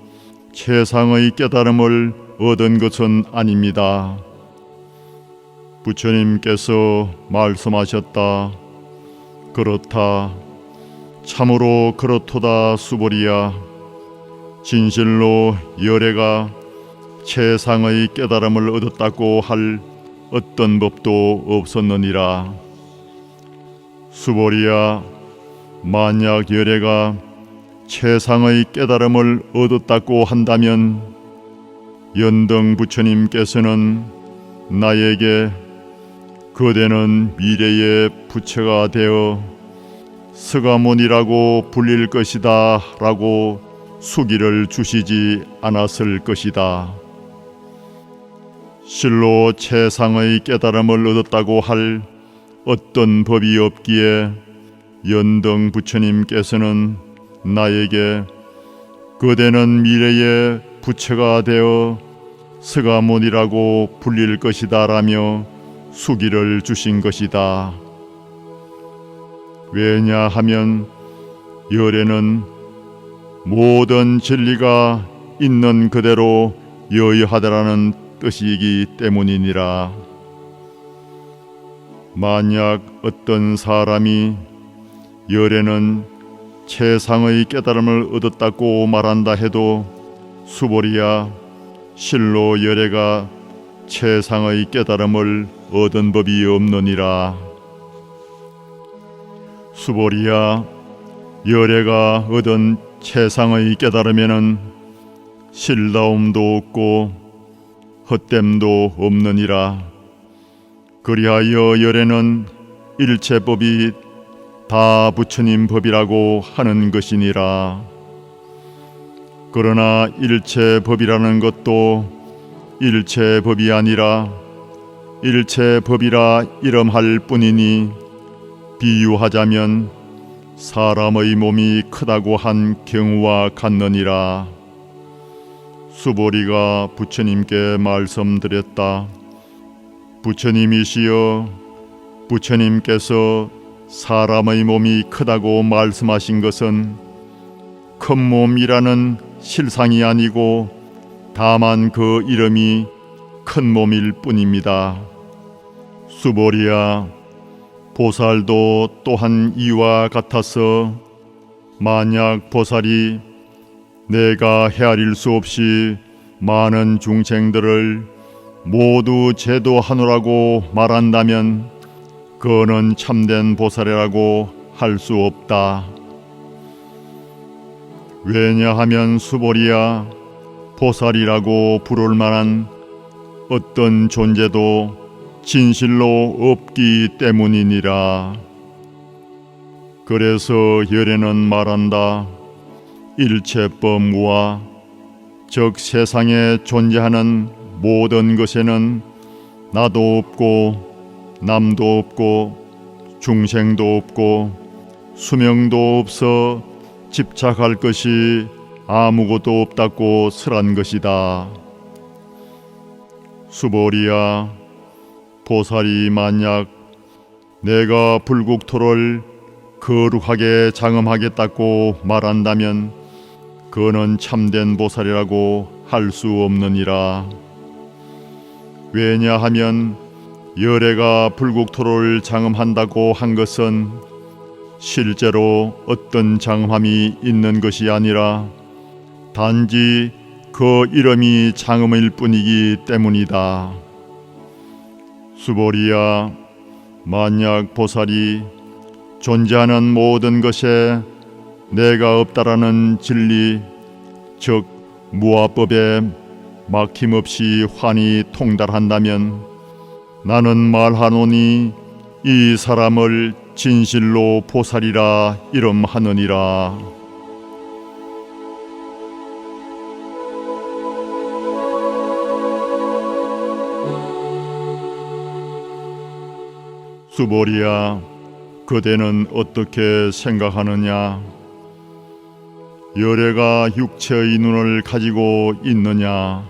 최상의 깨달음을 얻은 것은 아닙니다. 부처님께서 말씀하셨다. 그렇다. 참으로 그렇도다. 수보리야, 진실로 열애가 최상의 깨달음을 얻었다고 할 어떤 법도 없었느니라. 수보리야, 만약 열애가 최상의 깨달음을 얻었다고 한다면 연등 부처님께서는 나에게 그대는 미래의 부처가 되어 스가몬이라고 불릴 것이다 라고 수기를 주시지 않았을 것이다. 실로 최상의 깨달음을 얻었다고 할 어떤 법이 없기에 연등 부처님께서는 나에게 그대는 미래의 부처가 되어 스가몬이라고 불릴 것이다 라며 수기를 주신 것이다. 왜냐하면 열애는 모든 진리가 있는 그대로 여의하다라는 뜻이기 때문이니라. 만약 어떤 사람이 열애는 최상의 깨달음을 얻었다고 말한다 해도 수보리야, 실로 열애가 최상의 깨달음을 얻은 법이 없느니라. 수보리야, 열애가 얻은 최상의 깨달음에는 실다움도 없고 헛됨도 없느니라. 그리하여 열애는 일체법이 다 부처님 법이라고 하는 것이니라. 그러나 일체법이라는 것도 일체법이 아니라 일체법이라 이름할 뿐이니 비유하자면 사람의 몸이 크다고 한 경우와 같느니라. 수보리가 부처님께 말씀드렸다. 부처님이시여, 부처님께서 사람의 몸이 크다고 말씀하신 것은 큰 몸이라는 실상이 아니고 다만 그 이름이 큰 몸일 뿐입니다. 수보리야, 보살도 또한 이와 같아서 만약 보살이 내가 헤아릴 수 없이 많은 중생들을 모두 제도하노라고 말한다면 그는 참된 보살이라고 할 수 없다. 왜냐하면 수보리야, 보살이라고 부를 만한 어떤 존재도 진실로 없기 때문이니라. 그래서 열애는 말한다. 일체법무와 즉 세상에 존재하는 모든 것에는 나도 없고 남도 없고 중생도 없고 수명도 없어 집착할 것이 아무것도 없다고 설한 것이다. 수보리야, 보살이 만약 내가 불국토를 거룩하게 장엄하겠다고 말한다면 그는 참된 보살이라고 할 수 없느니라. 왜냐하면 열애가 불국토를 장엄한다고 한 것은 실제로 어떤 장엄함이 있는 것이 아니라 단지 그 이름이 장엄일 뿐이기 때문이다. 수보리야, 만약 보살이 존재하는 모든 것에 내가 없다라는 진리, 즉 무아법에 막힘없이 환히 통달한다면 나는 말하노니 이 사람을 진실로 보살이라 이름하느니라. 수보리야, 그대는 어떻게 생각하느냐? 열애가 육체의 눈을 가지고 있느냐?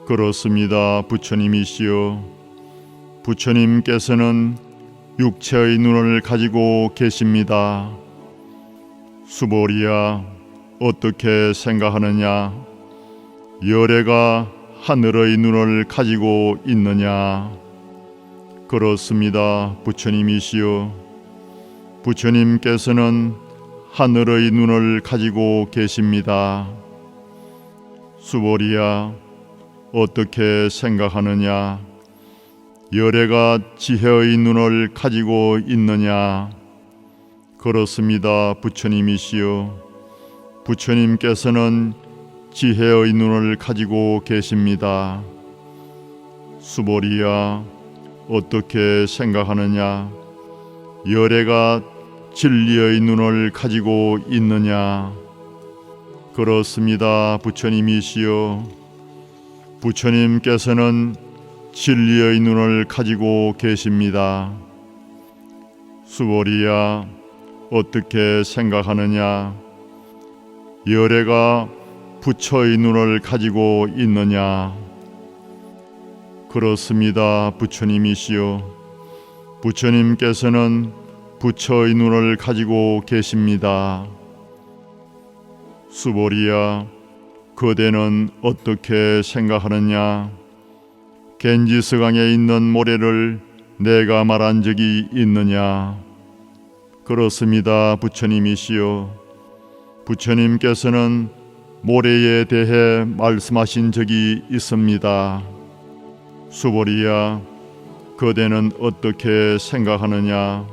그렇습니다, 부처님이시여. 부처님께서는 육체의 눈을 가지고 계십니다. 수보리야, 어떻게 생각하느냐? 열애가 하늘의 눈을 가지고 있느냐? 그렇습니다, 부처님이시여. 부처님께서는 하늘의 눈을 가지고 계십니다. 수보리야, 어떻게 생각하느냐? 열애가 지혜의 눈을 가지고 있느냐? 그렇습니다, 부처님이시여. 부처님께서는 지혜의 눈을 가지고 계십니다. 수보리야, 어떻게 생각하느냐? 열애가 진리의 눈을 가지고 있느냐? 그렇습니다, 부처님이시여. 부처님께서는 진리의 눈을 가지고 계십니다. 수보리야, 어떻게 생각하느냐? 열애가 부처의 눈을 가지고 있느냐? 그렇습니다, 부처님이시여. 부처님께서는 부처의 눈을 가지고 계십니다. 수보리야, 그대는 어떻게 생각하느냐? 겐지스강에 있는 모래를 내가 말한 적이 있느냐? 그렇습니다, 부처님이시여. 부처님께서는 모래에 대해 말씀하신 적이 있습니다. 수보리야, 그대는 어떻게 생각하느냐?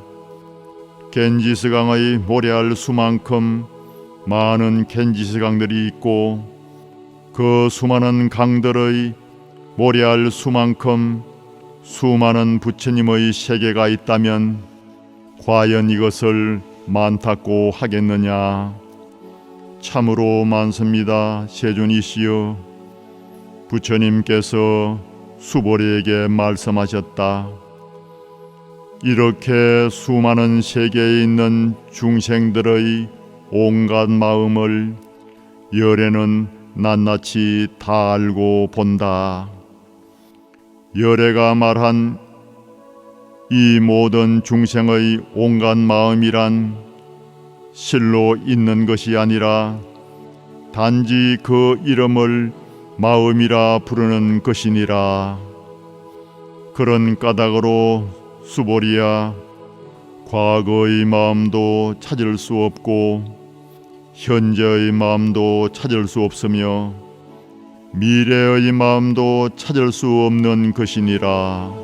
겐지스강의 모래알 수만큼 많은 겐지스강들이 있고 그 수많은 강들의 모래알 수만큼 수많은 부처님의 세계가 있다면 과연 이것을 많다고 하겠느냐? 참으로 많습니다, 세존이시여. 부처님께서 수보리에게 말씀하셨다. 이렇게 수많은 세계에 있는 중생들의 온갖 마음을 열애는 낱낱이 다 알고 본다. 열애가 말한 이 모든 중생의 온갖 마음이란 실로 있는 것이 아니라 단지 그 이름을 마음이라 부르는 것이니라. 그런 까닭으로 수보리야, 과거의 마음도 찾을 수 없고 현재의 마음도 찾을 수 없으며 미래의 마음도 찾을 수 없는 것이니라.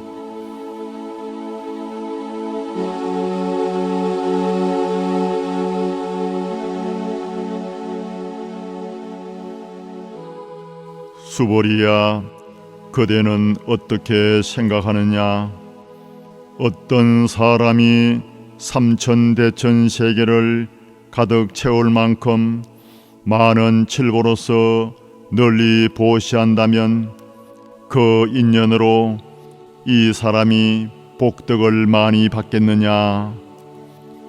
수보리야, 그대는 어떻게 생각하느냐? 어떤 사람이 삼천대천 세계를 가득 채울 만큼 많은 칠보로서 널리 보시한다면 그 인연으로 이 사람이 복덕을 많이 받겠느냐?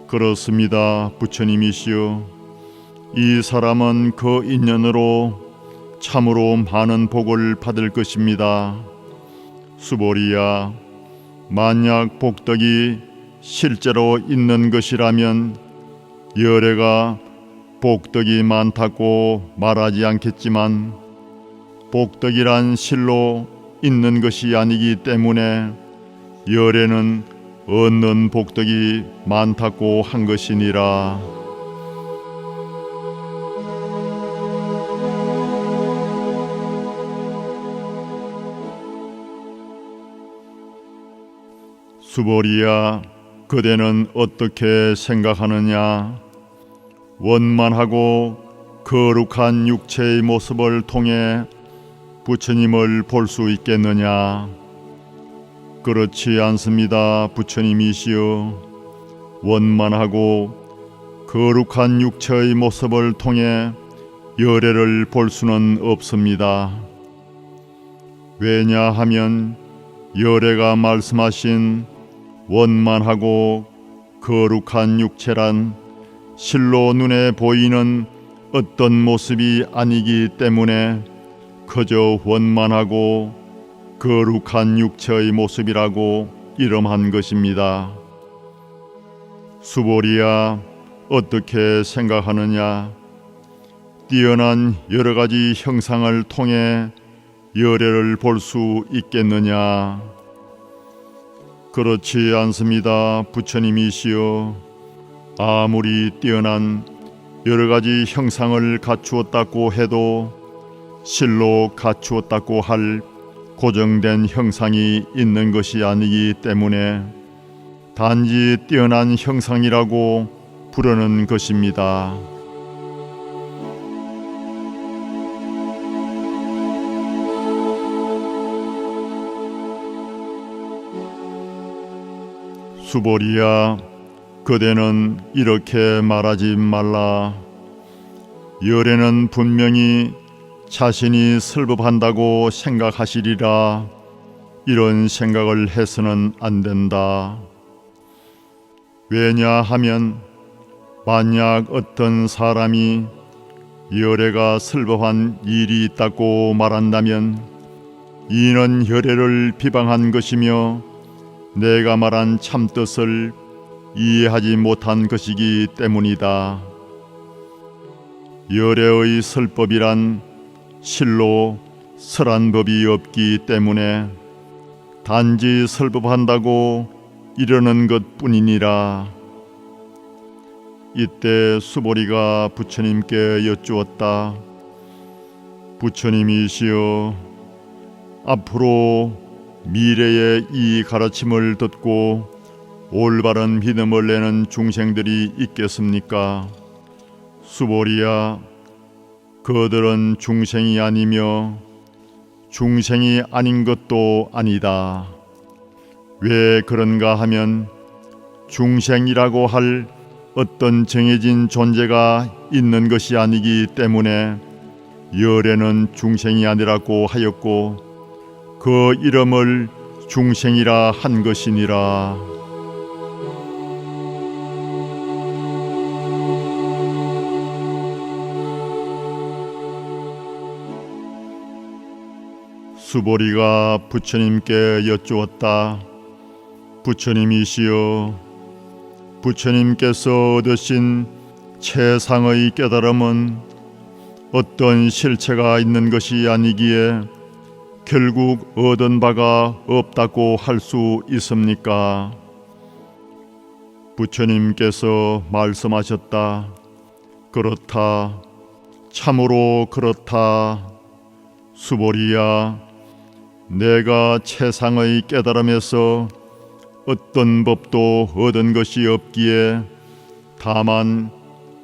그렇습니다, 부처님이시여. 이 사람은 그 인연으로 참으로 많은 복을 받을 것입니다. 수보리야, 만약 복덕이 실제로 있는 것이라면 열애가 복덕이 많다고 말하지 않겠지만 복덕이란 실로 있는 것이 아니기 때문에 열애는 얻는 복덕이 많다고 한 것이니라. 수보리야, 그대는 어떻게 생각하느냐? 원만하고 거룩한 육체의 모습을 통해 부처님을 볼 수 있겠느냐? 그렇지 않습니다, 부처님이시여. 원만하고 거룩한 육체의 모습을 통해 열애를 볼 수는 없습니다. 왜냐하면 열애가 말씀하신 원만하고 거룩한 육체란 실로 눈에 보이는 어떤 모습이 아니기 때문에 그저 원만하고 거룩한 육체의 모습이라고 이름한 것입니다. 수보리야, 어떻게 생각하느냐? 뛰어난 여러 가지 형상을 통해 열애를 볼 수 있겠느냐? 그렇지 않습니다, 부처님이시여. 아무리 뛰어난 여러 가지 형상을 갖추었다고 해도 실로 갖추었다고 할 고정된 형상이 있는 것이 아니기 때문에 단지 뛰어난 형상이라고 부르는 것입니다. 수보리야, 그대는 이렇게 말하지 말라. 열애는 분명히 자신이 슬법한다고 생각하시리라. 이런 생각을 해서는 안 된다. 왜냐하면 만약 어떤 사람이 열애가 슬법한 일이 있다고 말한다면 이는 열애를 비방한 것이며 내가 말한 참뜻을 이해하지 못한 것이기 때문이다. 열애의 설법이란 실로 설한 법이 없기 때문에 단지 설법한다고 이러는 것뿐이니라. 이때 수보리가 부처님께 여쭈었다. 부처님이시여, 앞으로 미래의 이 가르침을 듣고 올바른 믿음을 내는 중생들이 있겠습니까? 수보리야, 그들은 중생이 아니며 중생이 아닌 것도 아니다. 왜 그런가 하면 중생이라고 할 어떤 정해진 존재가 있는 것이 아니기 때문에 열애는 중생이 아니라고 하였고 그 이름을 중생이라 한 것이니라. 수보리가 부처님께 여쭈었다. 부처님이시여, 부처님께서 얻으신 최상의 깨달음은 어떤 실체가 있는 것이 아니기에 결국 얻은 바가 없다고 할 수 있습니까? 부처님께서 말씀하셨다. 그렇다. 참으로 그렇다. 수보리야, 내가 최상의 깨달음에서 어떤 법도 얻은 것이 없기에 다만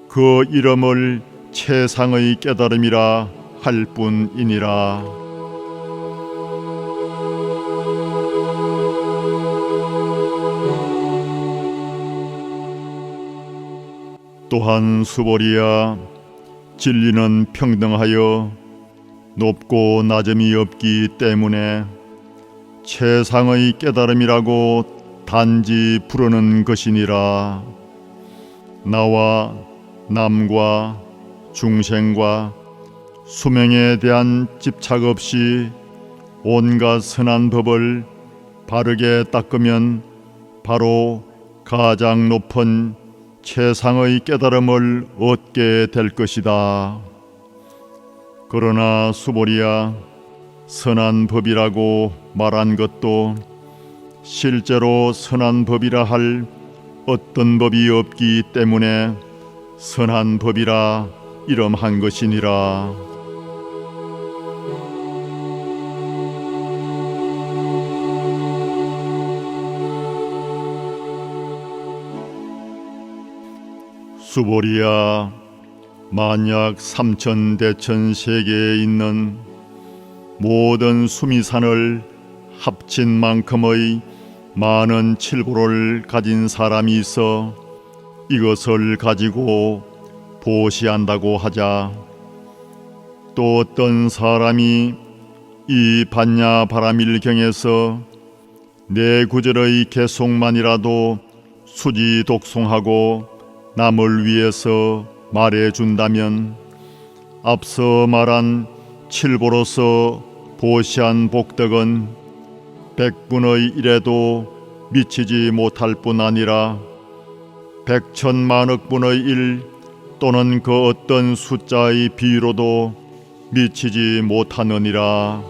그 이름을 최상의 깨달음이라 할 뿐이니라. 또한 수보리야, 진리는 평등하여 높고 낮음이 없기 때문에 최상의 깨달음이라고 단지 부르는 것이니라. 나와 남과 중생과 수명에 대한 집착 없이 온갖 선한 법을 바르게 닦으면 바로 가장 높은 최상의 깨달음을 얻게 될 것이다. 그러나 수보리야, 선한 법이라고 말한 것도 실제로 선한 법이라 할 어떤 법이 없기 때문에 선한 법이라 이름한 것이니라. 수보리야, 만약 삼천대천 세계에 있는 모든 수미산을 합친 만큼의 많은 칠보를 가진 사람이 있어 이것을 가지고 보시한다고 하자, 또 어떤 사람이 이 반야바라밀경에서 내 구절의 개송만이라도 수지 독송하고 남을 위해서 말해준다면 앞서 말한 칠보로서 보시한 복덕은 100분의 1에도 미치지 못할 뿐 아니라 100천만억 분의 1 또는 그 어떤 숫자의 비로도 미치지 못하느니라.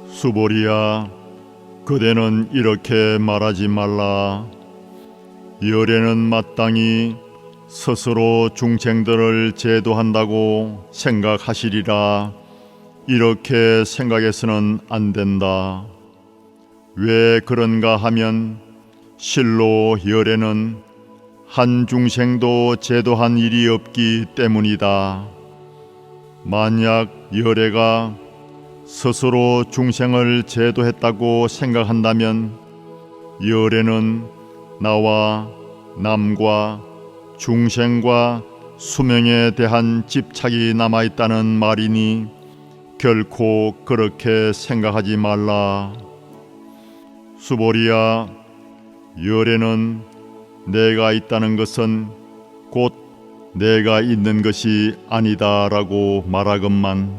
수보리야, 그대는 이렇게 말하지 말라. 열애는 마땅히 스스로 중생들을 제도한다고 생각하시리라. 이렇게 생각해서는 안 된다. 왜 그런가 하면 실로 열애는 한 중생도 제도한 일이 없기 때문이다. 만약 열애가 스스로 중생을 제도했다고 생각한다면 열애는 나와 남과 중생과 수명에 대한 집착이 남아있다는 말이니 결코 그렇게 생각하지 말라. 수보리야, 열애는 내가 있다는 것은 곧 내가 있는 것이 아니다라고 말하건만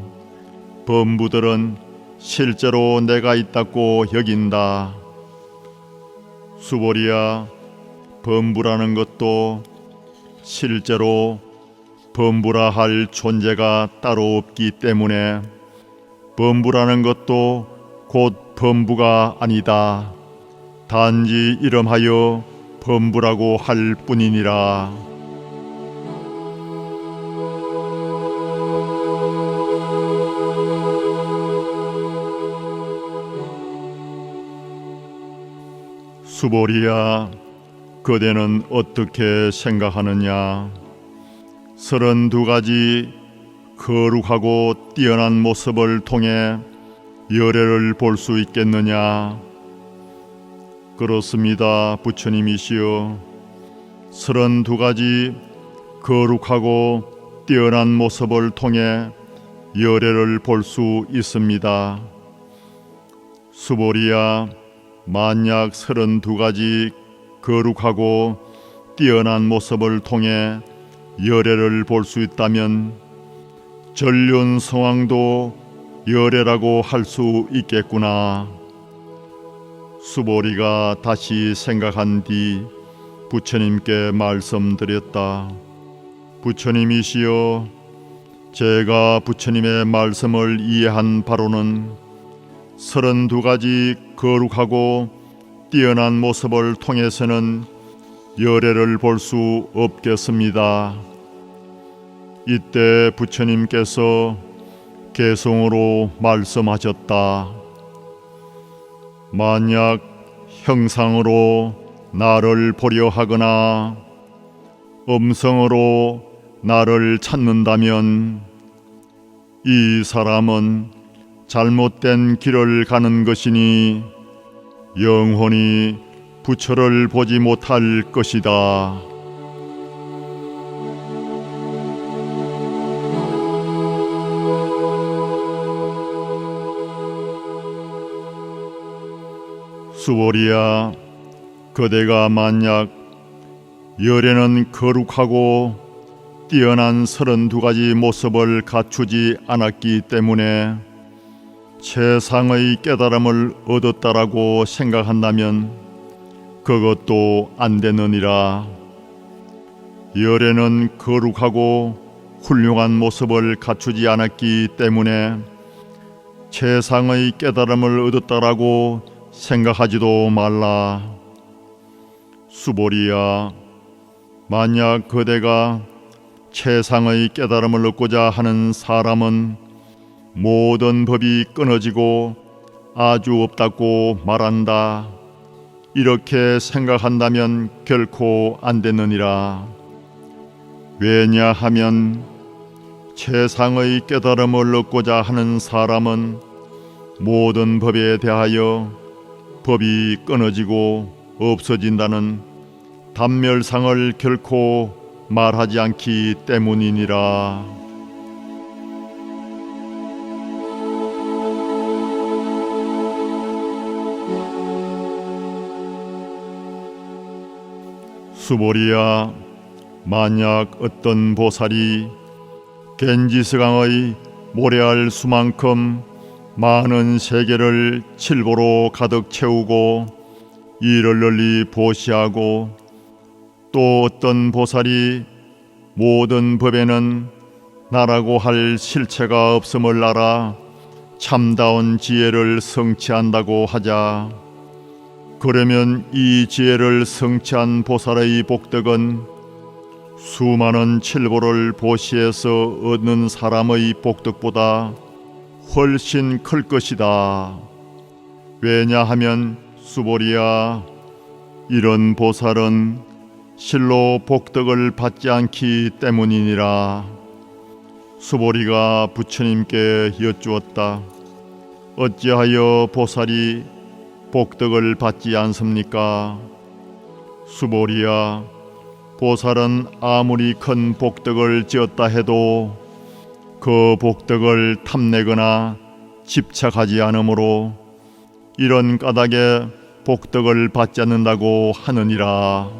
범부들은 실제로 내가 있다고 여긴다. 수보리야, 범부라는 것도 실제로 범부라 할 존재가 따로 없기 때문에 범부라는 것도 곧 범부가 아니다. 단지 이름하여 범부라고 할 뿐이니라. 수보리야, 그대는 어떻게 생각하느냐? 32가지 거룩하고 뛰어난 모습을 통해 열애를 볼 수 있겠느냐? 그렇습니다, 부처님이시여. 32가지 거룩하고 뛰어난 모습을 통해 열애를 볼 수 있습니다. 수보리야, 만약 32가지 거룩하고 뛰어난 모습을 통해 열애를 볼 수 있다면 전륜 성왕도 열애라고 할 수 있겠구나. 수보리가 다시 생각한 뒤 부처님께 말씀드렸다. 부처님이시여, 제가 부처님의 말씀을 이해한 바로는 32가지 거룩하고 뛰어난 모습을 통해서는 열애를 볼 수 없겠습니다. 이때 부처님께서 개송으로 말씀하셨다. 만약 형상으로 나를 보려 하거나 음성으로 나를 찾는다면 이 사람은 잘못된 길을 가는 것이니 영원히 부처를 보지 못할 것이다. 수보리야, 그대가 만약 열애는 거룩하고 뛰어난 32가지 모습을 갖추지 않았기 때문에 최상의 깨달음을 얻었다라고 생각한다면 그것도 안 되느니라. 열애는 거룩하고 훌륭한 모습을 갖추지 않았기 때문에 최상의 깨달음을 얻었다라고 생각하지도 말라. 수보리야, 만약 그대가 최상의 깨달음을 얻고자 하는 사람은 모든 법이 끊어지고 아주 없다고 말한다. 이렇게 생각한다면 결코 안 되느니라. 왜냐하면 최상의 깨달음을 얻고자 하는 사람은 모든 법에 대하여 법이 끊어지고 없어진다는 단멸상을 결코 말하지 않기 때문이니라. 수보리야, 만약 어떤 보살이 겐지스강의 모래알 수만큼 많은 세계를 칠보로 가득 채우고 이를 널리 보시하고 또 어떤 보살이 모든 법에는 나라고 할 실체가 없음을 알아 참다운 지혜를 성취한다고 하자. 그러면 이 지혜를 성취한 보살의 복덕은 수많은 칠보를 보시해서 얻는 사람의 복덕보다 훨씬 클 것이다. 왜냐하면 수보리야, 이런 보살은 실로 복덕을 받지 않기 때문이니라. 수보리가 부처님께 여쭈었다. 어찌하여 보살이 복덕을 받지 않습니까? 수보리야, 보살은 아무리 큰 복덕을 지었다 해도 그 복덕을 탐내거나 집착하지 않으므로 이런 까닭에 복덕을 받지 않는다고 하느니라.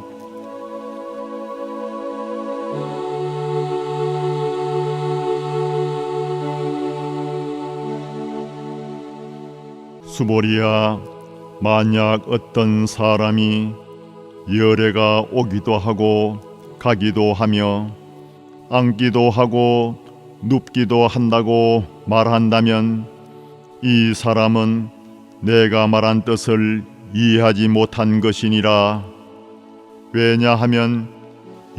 수보리야, 만약 어떤 사람이 열애가 오기도 하고 가기도 하며 앉기도 하고 눕기도 한다고 말한다면 이 사람은 내가 말한 뜻을 이해하지 못한 것이니라. 왜냐하면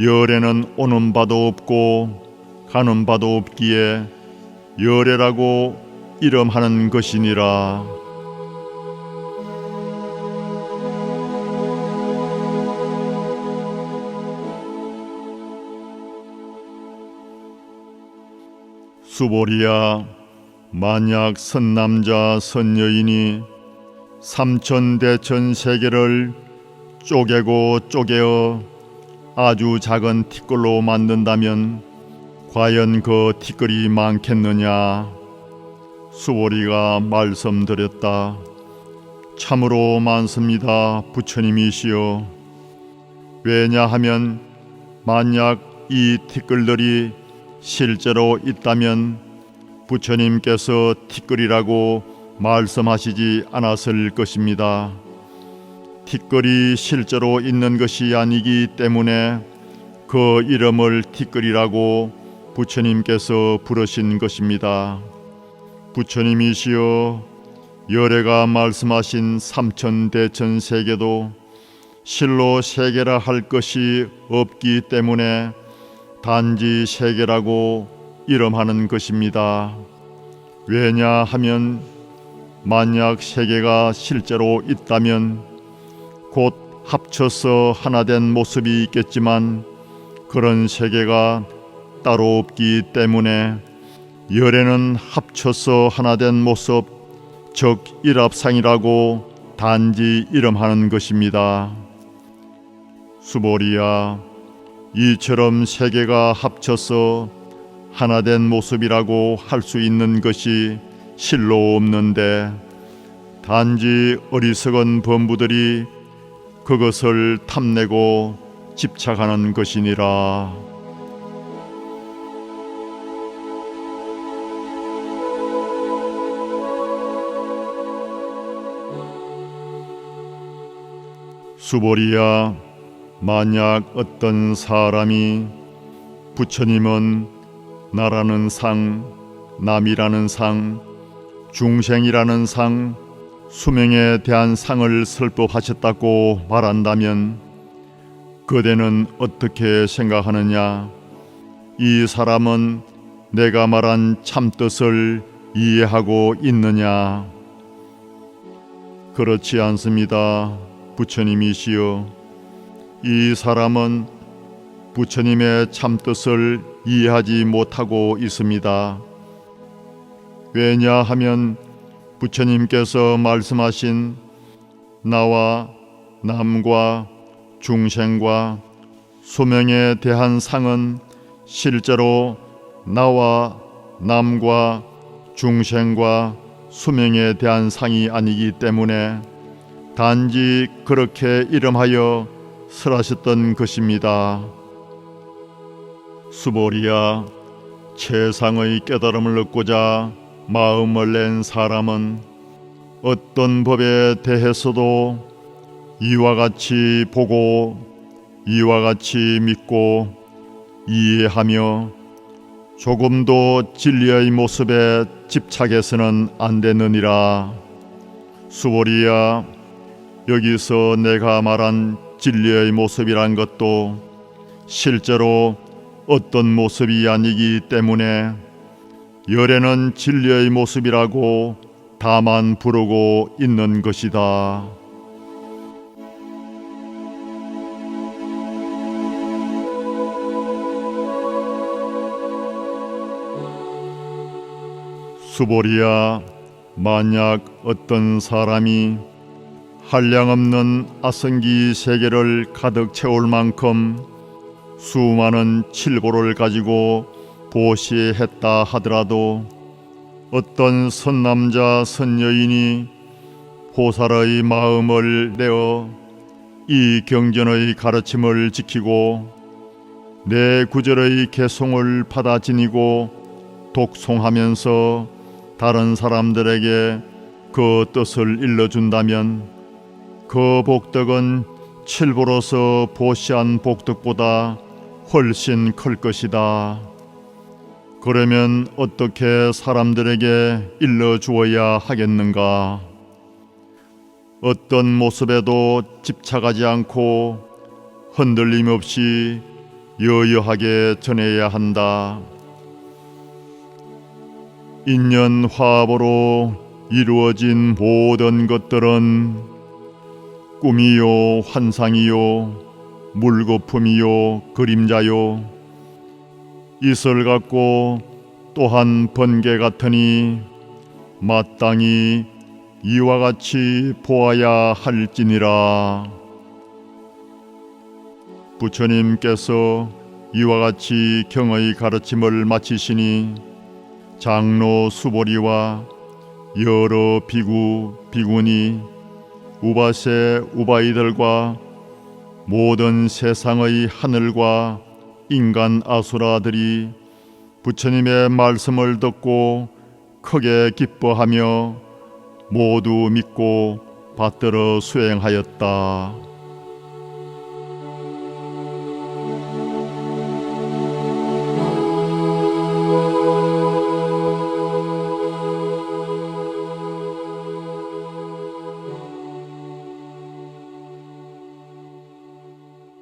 열애는 오는 바도 없고 가는 바도 없기에 열애라고 이름하는 것이니라. 수보리야, 만약 선남자 선여인이 삼천대천 세계를 쪼개고 쪼개어 아주 작은 티끌로 만든다면 과연 그 티끌이 많겠느냐? 수보리가 말씀드렸다. 참으로 많습니다, 부처님이시여. 왜냐하면 만약 이 티끌들이 실제로 있다면 부처님께서 티끌이라고 말씀하시지 않았을 것입니다. 티끌이 실제로 있는 것이 아니기 때문에 그 이름을 티끌이라고 부처님께서 부르신 것입니다. 부처님이시여, 열애가 말씀하신 삼천대천 세계도 실로 세계라 할 것이 없기 때문에 단지 세계라고 이름하는 것입니다. 왜냐하면 만약 세계가 실제로 있다면 곧 합쳐서 하나 된 모습이 있겠지만 그런 세계가 따로 없기 때문에 열애는 합쳐서 하나 된 모습, 즉 일합상이라고 단지 이름하는 것입니다. 수보리야, 이처럼 세계가 합쳐서 하나 된 모습이라고 할 수 있는 것이 실로 없는데 단지 어리석은 범부들이 그것을 탐내고 집착하는 것이니라. 수보리야, 만약 어떤 사람이 부처님은 나라는 상, 남이라는 상, 중생이라는 상, 수명에 대한 상을 설법하셨다고 말한다면 그대는 어떻게 생각하느냐? 이 사람은 내가 말한 참뜻을 이해하고 있느냐? 그렇지 않습니다, 부처님이시여. 이 사람은 부처님의 참뜻을 이해하지 못하고 있습니다. 왜냐하면 부처님께서 말씀하신 나와 남과 중생과 소명에 대한 상은 실제로 나와 남과 중생과 수명에 대한 상이 아니기 때문에 단지 그렇게 이름하여 설하셨던 것입니다. 수보리야, 최상의 깨달음을 얻고자 마음을 낸 사람은 어떤 법에 대해서도 이와 같이 보고 이와 같이 믿고 이해하며 조금도 진리의 모습에 집착해서는 안 되느니라. 수보리야, 여기서 내가 말한 진리의 모습이란 것도 실제로 어떤 모습이 아니기 때문에 열애는 진리의 모습이라고 다만 부르고 있는 것이다. 수보리야, 만약 어떤 사람이 한량없는 아성기 세계를 가득 채울 만큼 수많은 칠보를 가지고 보시했다 하더라도 어떤 선남자 선여인이 보살의 마음을 내어 이 경전의 가르침을 지키고 내 구절의 개송을 받아 지니고 독송하면서 다른 사람들에게 그 뜻을 일러준다면 그 복덕은 칠보로서 보시한 복덕보다 훨씬 클 것이다. 그러면 어떻게 사람들에게 일러주어야 하겠는가? 어떤 모습에도 집착하지 않고 흔들림 없이 여여하게 전해야 한다. 인연화합으로 이루어진 모든 것들은 꿈이요 환상이요 물거품이요 그림자요 이슬 같고 또한 번개 같으니 마땅히 이와 같이 보아야 할지니라. 부처님께서 이와 같이 경의 가르침을 마치시니 장로 수보리와 여러 비구 비구니 우바세 우바이들과 모든 세상의 하늘과 인간 아수라들이 부처님의 말씀을 듣고 크게 기뻐하며 모두 믿고 받들어 수행하였다.